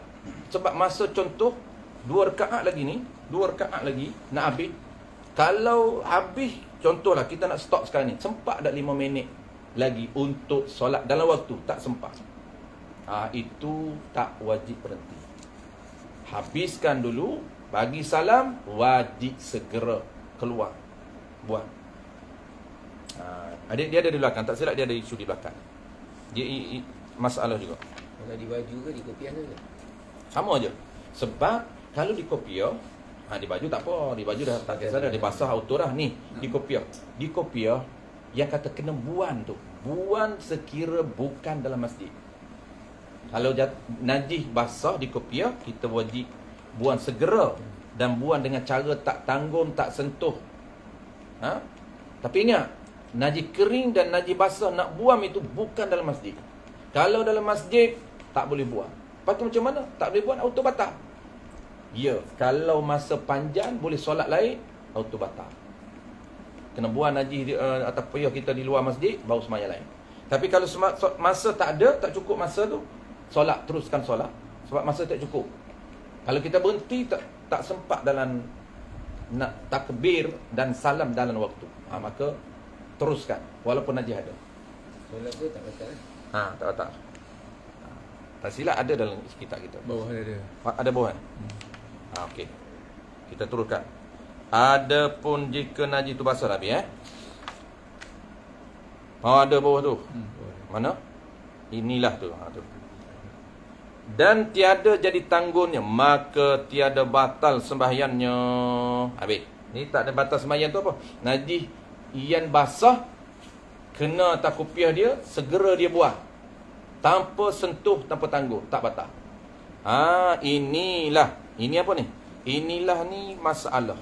Sebab masa contoh 2 rakaat lagi nak habis. Kalau habis, contohlah kita nak stop sekarang ni, sempat tak 5 minit lagi untuk solat dalam waktu, tak sempat. Itu tak wajib berhenti. Habiskan dulu, bagi salam, wajib segera keluar buat. Dia ada di belakang, tak silap dia ada isu di belakang. Dia masalah juga. Kalau di baju ke di kopiah ke? Sama aja. Sebab kalau di kopiah, di baju tak apa, di baju dah tak kisah dah, dia basah auto dah ni. Di kopiah yang kata kena buang tu, buang sekira bukan dalam masjid. Kalau najis basah di kopiah, kita wajib buang segera dan buang dengan cara tak tanggung, tak sentuh. Tapi ingat, najis kering dan najis basah nak buang itu bukan dalam masjid. Kalau dalam masjid tak boleh buang. Lepas tu macam mana? Tak boleh buang, auto batal. Ya, kalau masa panjang boleh solat lain, auto batal. Kena buang najis atau payah kita di luar masjid, baru sembahyang lain. Tapi kalau masa tak ada, tak cukup masa tu, solat, teruskan solat. Sebab masa tak cukup. Kalau kita berhenti, tak sempat dalam nak takbir dan salam dalam waktu. Maka teruskan, walaupun najis ada. Solat tu tak batal. Tak batal. Tak silap ada dalam kitab kita. Bawah ada. Ada bawah. Okey. Kita teruskan. Adapun jika najis tu basah Nabi ada bawah tu. Mana? Inilah tu. Tu. Dan tiada jadi tanggungnya, maka tiada batal sembahyangnya. Habis. Ni tak ada batal sembahyang tu apa? Najis yang basah kena atas kopiah dia, segera dia buang. Tanpa sentuh, tanpa tangguh, tak batal. Inilah. Ini apa ni? Inilah ni masalah.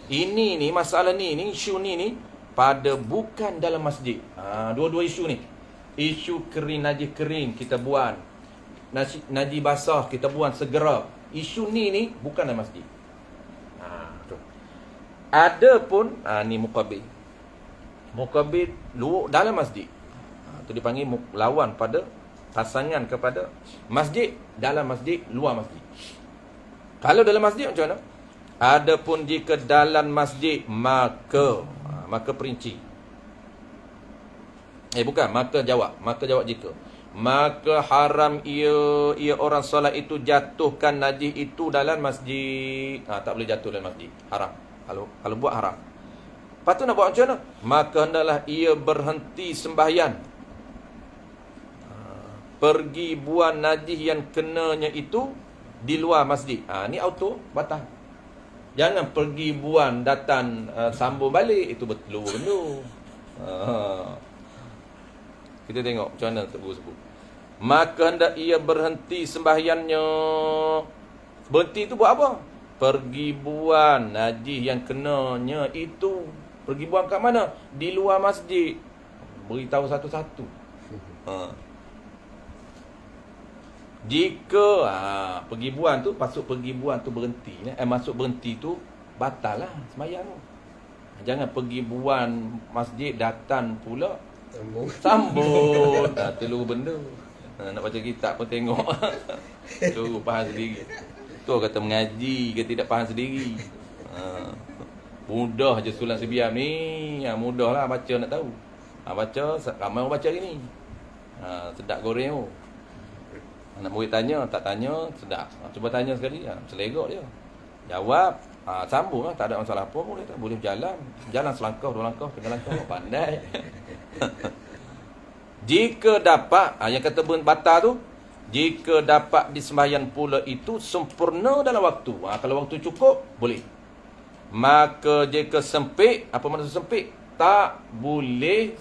Ini ni masalah ni isu ni pada bukan dalam masjid. Dua-dua isu ni. Isu kering, najis kering kita buang. Najis basah kita buang segera. Isu ni bukan dalam masjid. Tu. Ada pun ni muqabil. Muqabil dalam masjid. Tu dipanggil lawan pada pasangan kepada masjid, dalam masjid, luar masjid. Kalau dalam masjid macam mana? Adapun jika dalam masjid, maka perinci. Maka jawab jika. Maka haram ia orang solat itu jatuhkan najis itu dalam masjid. Tak boleh jatuh dalam masjid. Haram. Kalau buat haram. Lepas tu nak buat macam mana? Maka hendaklah ia berhenti sembahyang. Pergi buang najis yang kenanya itu di luar masjid. Ni auto batal. Jangan pergi buang datang sambung balik, itu betul benda. Kita tengok macam mana sebut. Maka hendak ia berhenti sembahyangnya. Berhenti itu buat apa? Pergi buang najis yang kenanya itu. Pergi buang kat mana? Di luar masjid. Beritahu satu-satu. Jika pergi buang tu, pasuk pergi buang tu berhenti, masuk berhenti tu batal lah sembahyang tu. Jangan pergi buang masjid datang pula sambung. Telur benda. Nak baca kitab pun tengok. Tu faham sendiri. Tu kata mengaji ke tidak faham sendiri. Mudah je Sulam Sebiam ni. Mudahlah baca nak tahu. Baca ramai orang baca hari ni. Sedap goreng tu. Anak murid tanya, tak tanya, sedap. Cuba tanya sekali, selegok dia. Jawab, sambung lah, tak ada masalah apa, boleh berjalan. Jalan selangkah, 2 langkah, 3 langkah, pandai. Jika dapat, yang kata batal tu, jika dapat disembahyang pula itu sempurna dalam waktu. Kalau waktu cukup, boleh. Maka jika sempit, apa maksud sempit? Tak boleh,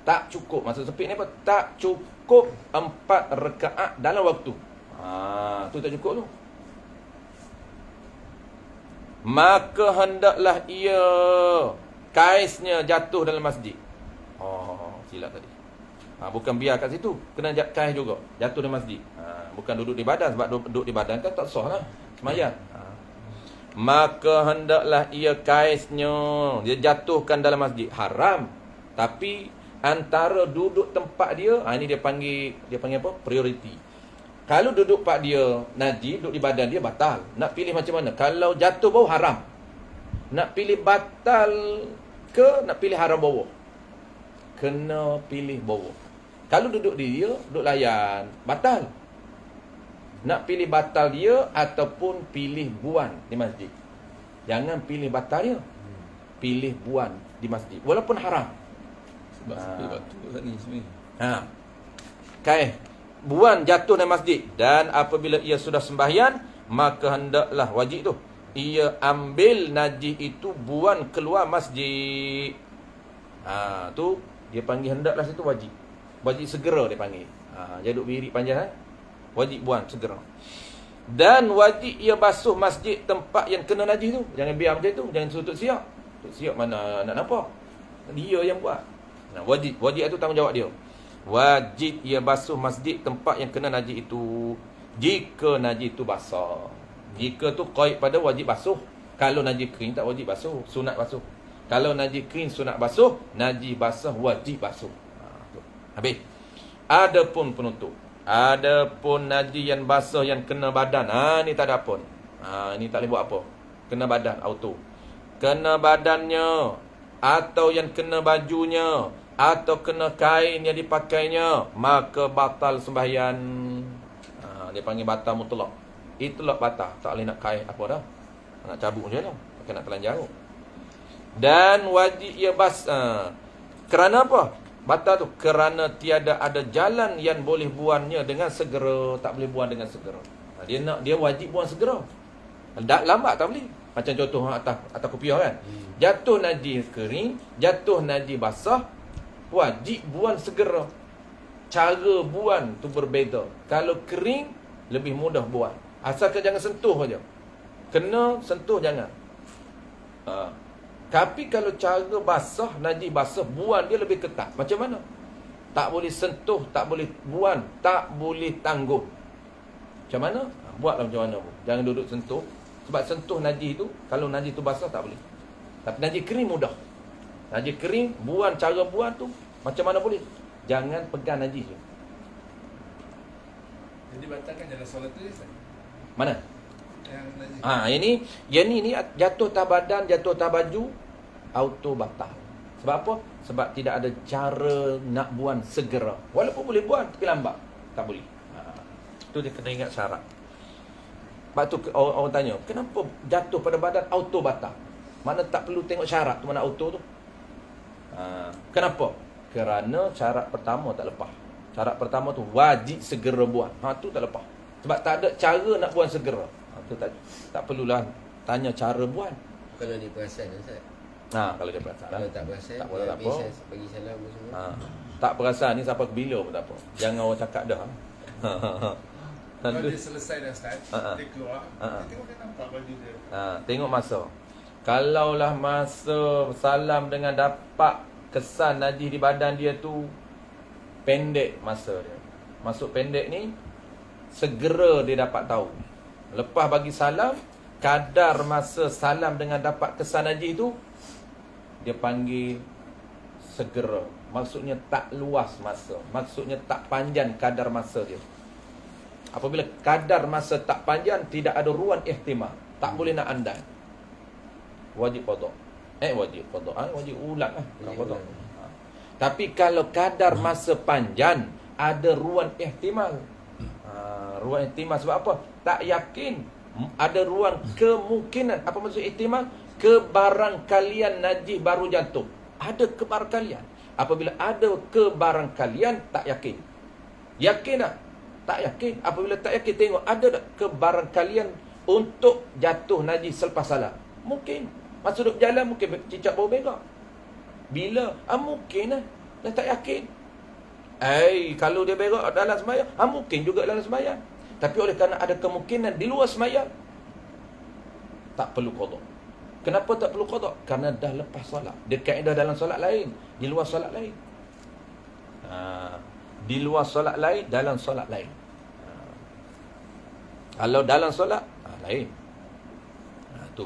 tak cukup. Maksud sempit ni apa? Tak cukup 4 rakaat dalam waktu. Tu tak cukup tu. Maka hendaklah ia kaisnya jatuh dalam masjid. Silap tadi. Bukan biar kat situ, kena kais juga, jatuh dalam masjid. Bukan duduk di badan, sebab duduk di badan kan tak sah lah sembahyang. Maka hendaklah ia kaisnya dia jatuhkan dalam masjid. Haram. Tapi antara duduk tempat dia, ini dia panggil apa? Prioriti. Kalau duduk tempat dia najis, duduk di badan dia batal. Nak pilih macam mana? Kalau jatuh bawah haram. Nak pilih batal ke nak pilih haram bawah? Kena pilih bawah. Kalau duduk di dia, duduk layan, batal. Nak pilih batal dia ataupun pilih buan di masjid. Jangan pilih batal dia. Pilih buan di masjid. Walaupun haram. Sebab batu tadi Ha. sebenarnya. Buan jatuh dalam masjid. Dan apabila ia sudah sembahyang, maka hendaklah wajib tu, ia ambil najis itu buan keluar masjid. Tu dia panggil hendaklah situ wajib. Wajib segera dia panggil. Jaduk birik panjang wajib buan segera. Dan wajib ia basuh masjid tempat yang kena najis tu. Jangan biar macam tu, jangan sutut siap. Sutut siap mana nak nampak. Dia yang buat. Wajib itu tanggungjawab dia. Wajib ia basuh masjid tempat yang kena najis itu. Jika najis itu basah. Jika tu qaid pada wajib basuh. Kalau najis kering tak wajib basuh, sunat basuh. Kalau najis kering sunat basuh, najis basah wajib basuh. Habis. Adapun penutup. Adapun najis yang basah yang kena badan. Ni tak ada pun. Ni tak boleh buat apa. Kena badan auto. Kena badannya atau yang kena bajunya atau kena kain yang dipakainya, maka batal sembahyang. Dia panggil batal mutlak. Itulah batal. Tak boleh nak kain apa dah. Nak cabut je lah. Bukan nak telanjang. Dan wajib ia kerana apa? Batal tu kerana tiada ada jalan yang boleh buannya dengan segera. Tak boleh buan dengan segera. Dia wajib buan segera. Lambat tak boleh. Macam contoh atas kopiah kan. Jatuh najis kering, jatuh najis basah, wajib buan segera. Cara buan tu berbeza. Kalau kering lebih mudah buan. Asalkan jangan sentuh aja. Kena sentuh jangan. Tapi kalau cara basah, najis basah, buan dia lebih ketat. Macam mana? Tak boleh sentuh, tak boleh buan, tak boleh tangguh. Macam mana? Buatlah macam mana pun. Jangan duduk sentuh. Sebab sentuh najis tu, kalau najis tu basah tak boleh. Tapi najis kering mudah. Najis kering, buan, cara buan tu macam mana boleh. Jangan pegang najis tu. Jadi batalkan jalan solat tu mana? Yang najis. Yang ni jatuh atas badan, jatuh atas baju, auto batal. Sebab apa? Sebab tidak ada cara nak buan segera. Walaupun boleh buan, tapi lambat. Tak boleh. Itu dia kena ingat syarat. Sebab tu orang tanya, kenapa jatuh pada badan auto batal? Mana tak perlu tengok syarat tu, mana auto tu? Kenapa? Kerana syarat pertama tak lepas. Syarat pertama tu wajib segera buat. Tu tak lepas. Sebab tak ada cara nak buat segera. Tu tak perlulah tanya cara buat. Kalau dia perasan Ustaz. Kalau dia perasan. Kalau tak perasan, tak boleh apa. Bagi salam semua. Tak perasan ni sampai bila pun tak apa. Jangan orang cakap dah. Kalau dia selesai dah start, dia keluar, dia tengok dia nampak baju dia. Tengok masa. Kalaulah masa salam dengan dapat kesan najis di badan dia tu pendek masa dia. Masuk pendek ni segera dia dapat tahu. Lepas bagi salam, kadar masa salam dengan dapat kesan najis tu dia panggil segera. Maksudnya tak luas masa. Maksudnya tak panjang kadar masa dia. Apabila kadar masa tak panjang, tidak ada ruang ihtimal. Tak boleh nak andai. Wajib qada. Wajib qada. Wajib ulang lah. Qada. Tapi kalau kadar masa panjang, ada ruang ihtimal. ruang ihtimal. Sebab apa? Tak yakin. Ada ruang kemungkinan. Apa maksud ihtimal? Kebarangkalian najis baru jatuh. Ada kebarangkalian. Apabila ada kebarangkalian, tak yakin. Yakin tak? Tak yakin. Apabila tak yakin, tengok ada tak kebarangkalian untuk jatuh najis selepas salat. Mungkin. Masa duduk jalan mungkin cicak bau berak. Bila? Mungkin lah. Dah tak yakin. Kalau dia berak dalam sembahyang, mungkin juga dalam sembahyang. Tapi oleh kerana ada kemungkinan di luar sembahyang, tak perlu qada. Kenapa tak perlu qada? Kerana dah lepas solat. Dia kaedah dalam solat lain, di luar solat lain. Di luar solat lain, dalam solat lain. Kalau dalam solat, lain. Tu.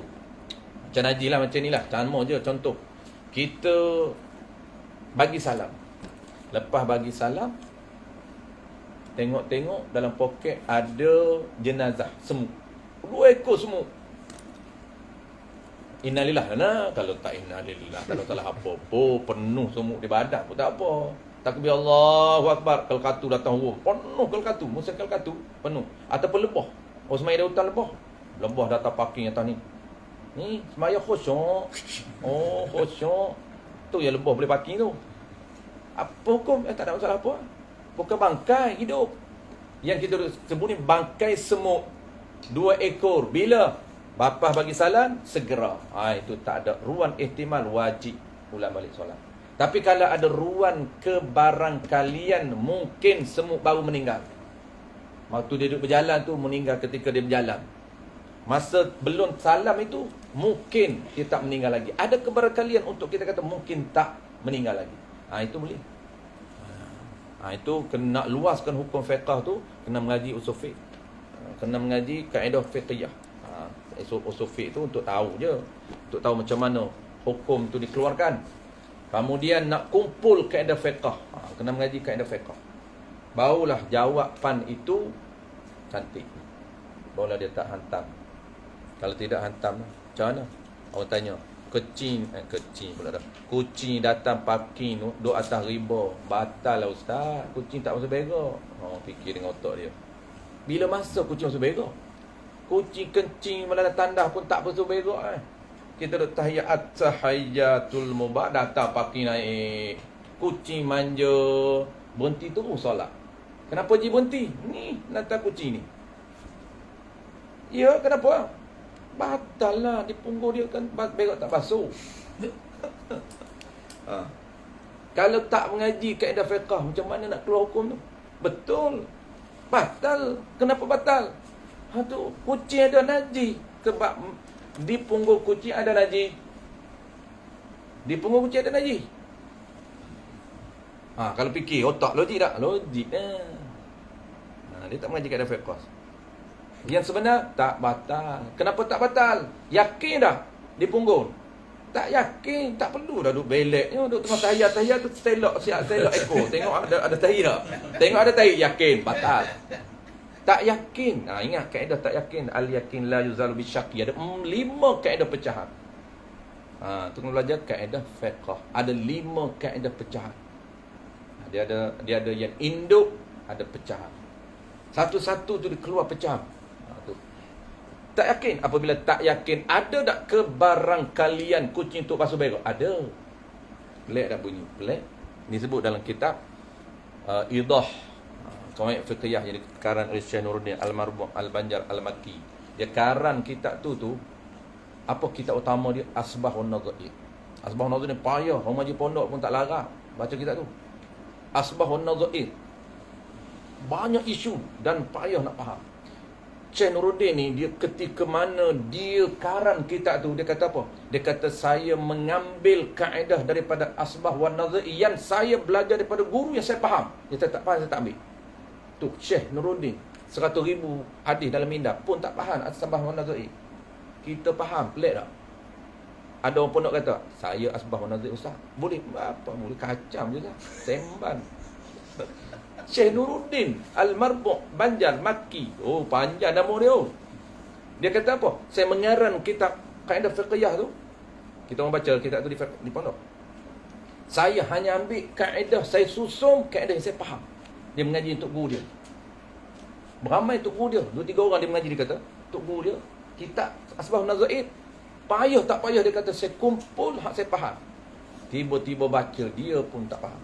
Macam Haji lah, macam ni lah. Sama je contoh. Kita bagi salam. Lepas bagi salam, tengok-tengok dalam poket ada jenazah semut. 2 ekor semut. Innalillah. Kalau tak innalillah, kalau salah apa-apa, penuh semut di badan pun tak apa. Takbir Allahu Akbar, kelkatu datang huruf. Penuh kelkatu, musim kelkatu penuh. Ataupun lebah. Semaya ada hutan lebah. Lebah datang parking atas ni. Ni semaya khusyuk. Khusyuk. Tu yang lebah boleh parking tu. Apa hukum? Tak ada masalah apa. Bukan bangkai hidup. Yang kita sebut ni bangkai semut 2 ekor. Bila bapa bagi salam, segera. Itu tak ada ruang ihtimal, wajib ulang balik solat. Tapi kalau ada ruang kebarangkalian, mungkin semut baru meninggal. Waktu dia duduk berjalan tu, meninggal ketika dia berjalan. Masa belum salam itu, mungkin dia tak meninggal lagi. Ada kebarangkalian untuk kita kata mungkin tak meninggal lagi. Itu boleh. Itu kena luaskan hukum fiqh tu, kena mengaji usul fiqh. Kena mengaji kaedah fiqhiyah. Usul fiqh tu untuk tahu je. Untuk tahu macam mana hukum tu dikeluarkan. Kemudian nak kumpul kaedah fiqh. Kena mengaji kaedah fiqh. Barulah jawapan itu cantik. Barulah dia tak hantam. Kalau tidak hantam, macam mana? Orang tanya, kucing pula dah. Kucing datang parking duduk atas riba. Batal lah ustaz. Kucing tak masuk berak. Fikir dengan otak dia. Bila masa kucing masuk berak? Kucing kencing malah tandas pun tak masuk berak. Kita duduk tahiyatul mubah, datang parking naik. Kucing manja. Berhenti tu solat. Kenapa je berhenti? Ni datang kucing ni. Ya, kenapa? Batal lah. Di punggung dia kan berak tak basuh. Kalau tak mengaji kaedah fiqh, macam mana nak keluar hukum tu? Betul. Batal. Kenapa batal? Tu kucing ada najis. Sebab di punggung kucing ada najis. Di punggung kucing ada najis. Kalau fikir otak logik tak? Logik dia tak mengaji kaedah fiqh. Yang sebenar tak batal. Kenapa tak batal? Yakin dah di punggung. Tak yakin, tak perlu dah duduk belek. Duduk tengah tahiyat tu selok ekor. Tengok ada tahi tak? Tengok ada tahi, yakin, batal. Tak yakin. Ingat kaedah tak yakin. Al-yakin la yuzalu bisyaki. Ada 5 kaedah pecahan. Tu kena belajar kaedah fiqh. Ada 5 kaedah pecahan. Dia ada yang induk, ada pecahan. Satu-satu tu dia keluar pecahan. Tu. Tak yakin. Apabila tak yakin, ada tak kebarangkalian kucing untuk basuh berak? Ada. Pelik dah bunyi. Pelik. Ini sebut dalam kitab Idah Qawaid Fiqhiyah yang dikaran oleh Syekh Nuruddin Al-Marbuq Al-Banjar Al-Makki. Dia karan kitab tu apa kitab utama dia? Asbahun Nadha'ir. Asbahun Nadha'ir ni payah. Orang majlis pondok pun tak larang baca kitab tu. Asbahun Nadha'ir. Banyak isu dan payah nak faham. Syekh Nuruddin ni, dia ketika mana dia karan kitab tu, dia kata apa? Dia kata, saya mengambil kaedah daripada Asbah wa Nadha'ir yang saya belajar daripada guru yang saya faham. Dia tak faham, saya tak ambil. Tu Syekh Nuruddin 100,000 hadis dalam minda pun tak faham Asbah wa Nadha'ir. Kita faham, pelik tak? Ada orang pondok kata, saya Asbah wa Nadha'ir ustaz. Boleh apa? Boleh kacam je lah. Semban. Syekh Nuruddin Al-Marbuq Banjar Makki. Panjang nama dia. Dia kata apa? Saya mengarang kitab kaedah fiqhiyah tu. Kita orang baca kitab tu di pondok. Saya hanya ambil kaedah, saya susun kaedah yang saya faham. Dia mengaji untuk guru dia. Beramai tok guru dia, 2-3 orang dia mengaji, dia kata, tok guru dia, kitab Asbahun Nazaid, payah tak payah, dia kata, saya kumpul hak saya faham. Tiba-tiba baca, dia pun tak faham.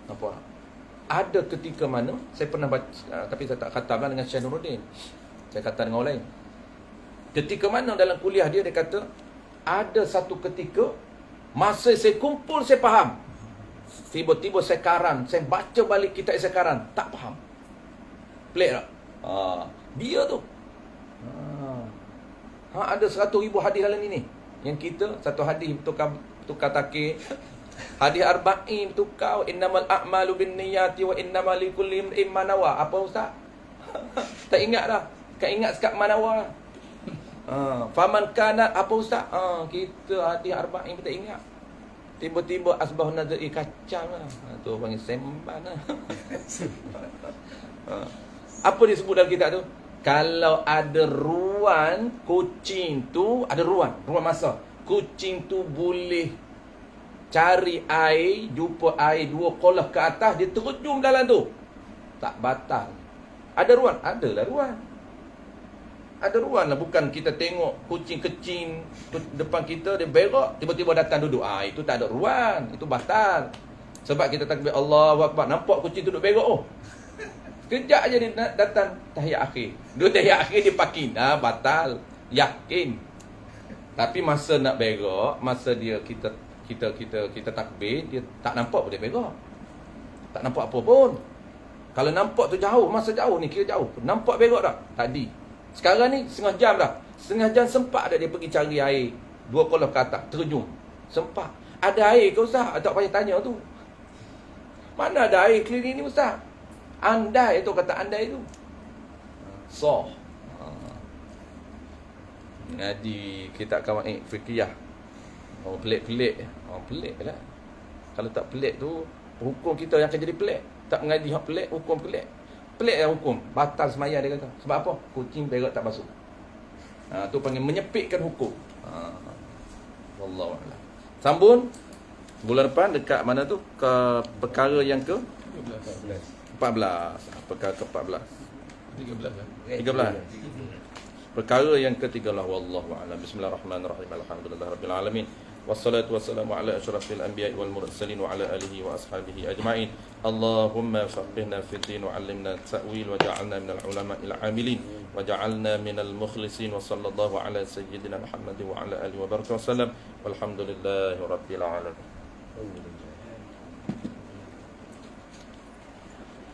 Nampak? Ada ketika mana, saya pernah baca, tapi saya tak katakan dengan Syekh Nuruddin, saya kata dengan orang lain. Ketika mana dalam kuliah dia kata, ada satu ketika, masa saya kumpul, saya faham. Tiba-tiba saya karan, saya baca balik kitab saya karan, tak faham. Pelik tak? Dia tu. Ada 100,000 hadis dalam ini. Yang kita, satu hadis tukar takir. Hadis arba'in tukar, innamal a'malu bin niyati wa innamal likulli imrin ma nawa. Apa ustaz? Tak ingat dah. Tak ingat sekat manawa. Faman kana, apa ustaz? Kita hadis arba'in tak ingat. Tiba-tiba Asbahun Nazaid kacang lah. Tu panggil semban lah. Apa disebut dalam kitab tu? Kalau ada ruan, kucing tu ada ruan masa. Kucing tu boleh cari air, jumpa air 2 kolah ke atas, dia terjun dalam tu. Tak batal. Ada ruan? Adalah ruan. Ada ruan lah, bukan kita tengok kucing kecil depan kita, dia berak, tiba-tiba datang duduk. Itu tak ada ruan, itu batal. Sebab kita takbir Allahu Akbar, nampak kucing tu duduk berak. Sekejap aja dia datang tahiyat akhir. Dua tahiyat akhir dia parking. Batal. Yakin. Tapi masa nak berak, masa dia kita takbir, dia tak nampak pun dia berak. Tak nampak apa pun. Kalau nampak tu jauh, masa jauh ni kira jauh. Nampak berak tak? Tadi. Sekarang ni setengah jam dah. Setengah jam sempat dah dia pergi cari air 2 kolah ke atas, terjun. Sempat. Ada air ke ustaz? Tak payah tanya tu. Mana ada air klinik ni ustaz? Andai itu, kata andai itu. So. Ngaji kitab Qawaid Fiqhiyah. Pelik-pelik. Pelik lah. Kalau tak pelik tu, hukum kita yang akan jadi pelik. Tak mengaji hak pelik, hukum pelik. Pelik yang hukum. Batal semaya dia kata. Sebab apa? Kucing berak tak basuh. Tu panggil menyepitkan hukum. Wallahu a'lam. Sambung. Bulan depan dekat mana tu? Ke perkara yang ke 14. Perkara ke-14. 13. Perkara yang ke-13. Wallahu a'lam. Bismillahirrahmanirrahim. Alhamdulillahirabbil alamin. Wassalatu wassalamu ala asyrafil anbiya'i wal mursalin wa ala alihi wa ashabihi ajma'in. Allahumma faqihna fid din wa 'allimna ta'wil wa ja'alna minal ulama'il 'amilin wa ja'alna minal mukhlisin wa sallallahu ala sayyidina Muhammadin wa ala alihi wa barakatuh wasallam. Walhamdulillahi rabbil alamin.